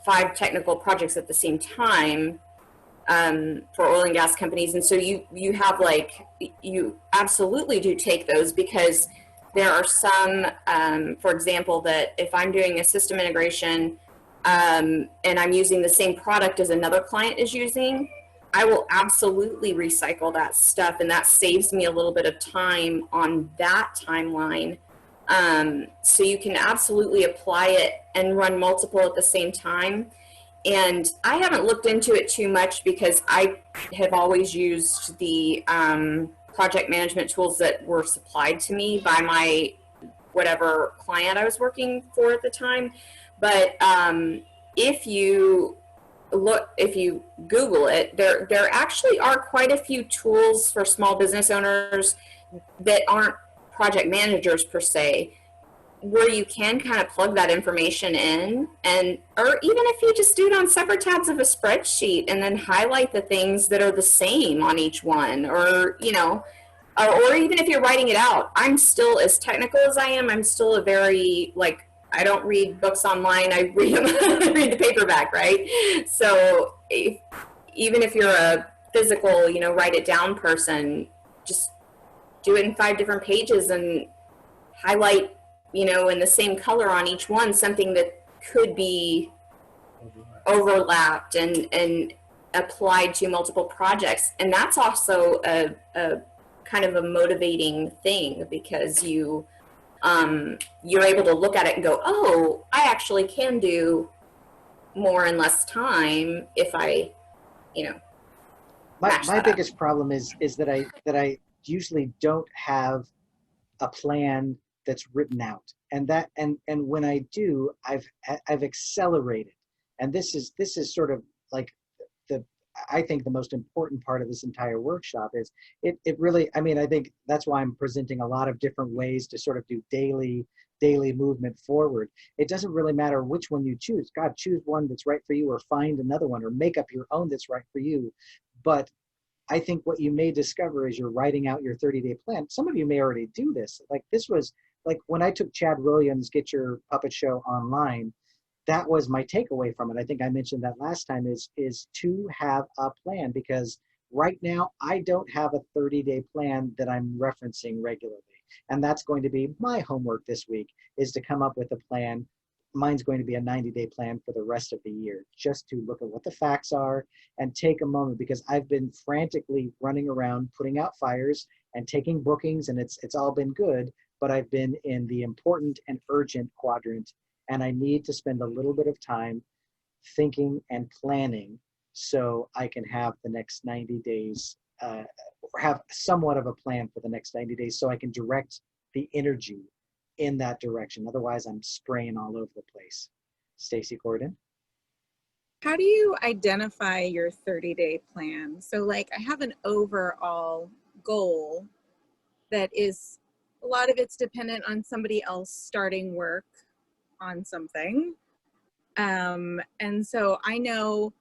5 technical projects at the same time for oil and gas companies. And so you have you absolutely do take those, because there are some, for example, that if I'm doing a system integration and I'm using the same product as another client is using, I will absolutely recycle that stuff, and that saves me a little bit of time on that timeline. So you can absolutely apply it and run multiple at the same time. And I haven't looked into it too much because I have always used the project management tools that were supplied to me by my whatever client I was working for at the time. But if you Google it, there actually are quite a few tools for small business owners that aren't project managers per se, where you can kind of plug that information in, or even if you just do it on separate tabs of a spreadsheet and then highlight the things that are the same on each one, or or even if you're writing it out. I'm still, as technical as I am, I'm still a very I don't read books online. I read them, I read the paperback, right? So even if you're a physical, write it down person, just do it in 5 different pages and highlight, in the same color on each one, something that could be overlapped and applied to multiple projects. And that's also a kind of a motivating thing, because you're able to look at it and go, oh, I actually can do more in less time if I, my biggest problem is that I usually don't have a plan that's written out. And that, and when I do, I've accelerated. And this is sort of like the, I think the most important part of this entire workshop is it really, I mean, I think that's why I'm presenting a lot of different ways to sort of do daily movement forward. It doesn't really matter which one you choose. God, choose one that's right for you, or find another one, or make up your own that's right for you. But I think what you may discover is you're writing out your 30-day plan. Some of you may already do this. Like this was like when I took Chad Williams' Get Your Puppet Show online, that was my takeaway from it. I think I mentioned that last time is to have a plan, because right now I don't have a 30-day plan that I'm referencing regularly. And that's going to be my homework this week, is to come up with a plan. Mine's going to be a 90-day plan for the rest of the year, just to look at what the facts are and take a moment, because I've been frantically running around putting out fires and taking bookings, and it's all been good, but I've been in the important and urgent quadrant, and I need to spend a little bit of time thinking and planning so I can have the next 90 days, or have somewhat of a plan for the next 90 days, so I can direct the energy in that direction. Otherwise, I'm spraying all over the place. Stacy Gordon. How do you identify your 30-day plan? So like I have an overall goal that is, a lot of it's dependent on somebody else starting work on something. And so I know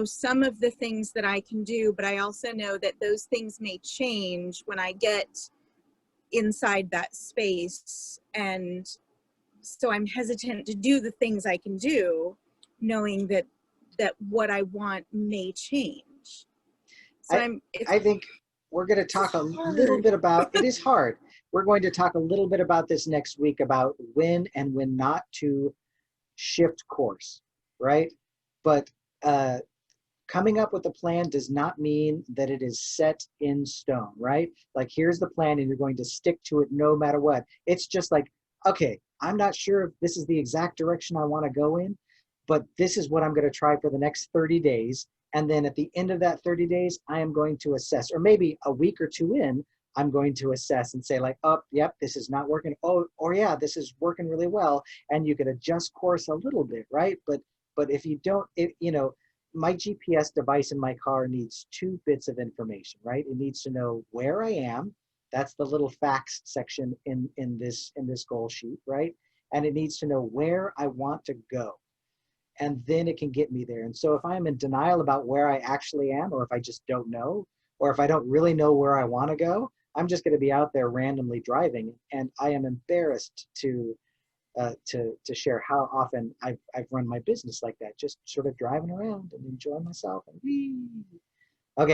some of the things that I can do, but I also know that those things may change when I get inside that space. And so I'm hesitant to do the things I can do, knowing that what I want may change. So I think we're going to talk a little bit about, it is hard. We're going to talk a little bit about this next week, about when and when not to shift course, right? But coming up with a plan does not mean that it is set in stone, right? Like, here's the plan and you're going to stick to it no matter what. It's just like, okay, I'm not sure if this is the exact direction I want to go in, but this is what I'm going to try for the next 30 days. And then at the end of that 30 days, I am going to assess, or maybe a week or two in, I'm going to assess and say like, oh, yep, this is not working. Oh, or yeah, this is working really well. And you can adjust course a little bit, right? But if you don't, my GPS device in my car needs 2 bits of information, right? It needs to know where I am. That's the little facts section in this goal sheet, right? And it needs to know where I want to go. And then it can get me there. And so if I'm in denial about where I actually am, or if I just don't know, or if I don't really know where I want to go, I'm just going to be out there randomly driving. And I am embarrassed to share how often I've run my business like that, just sort of driving around and enjoying myself. And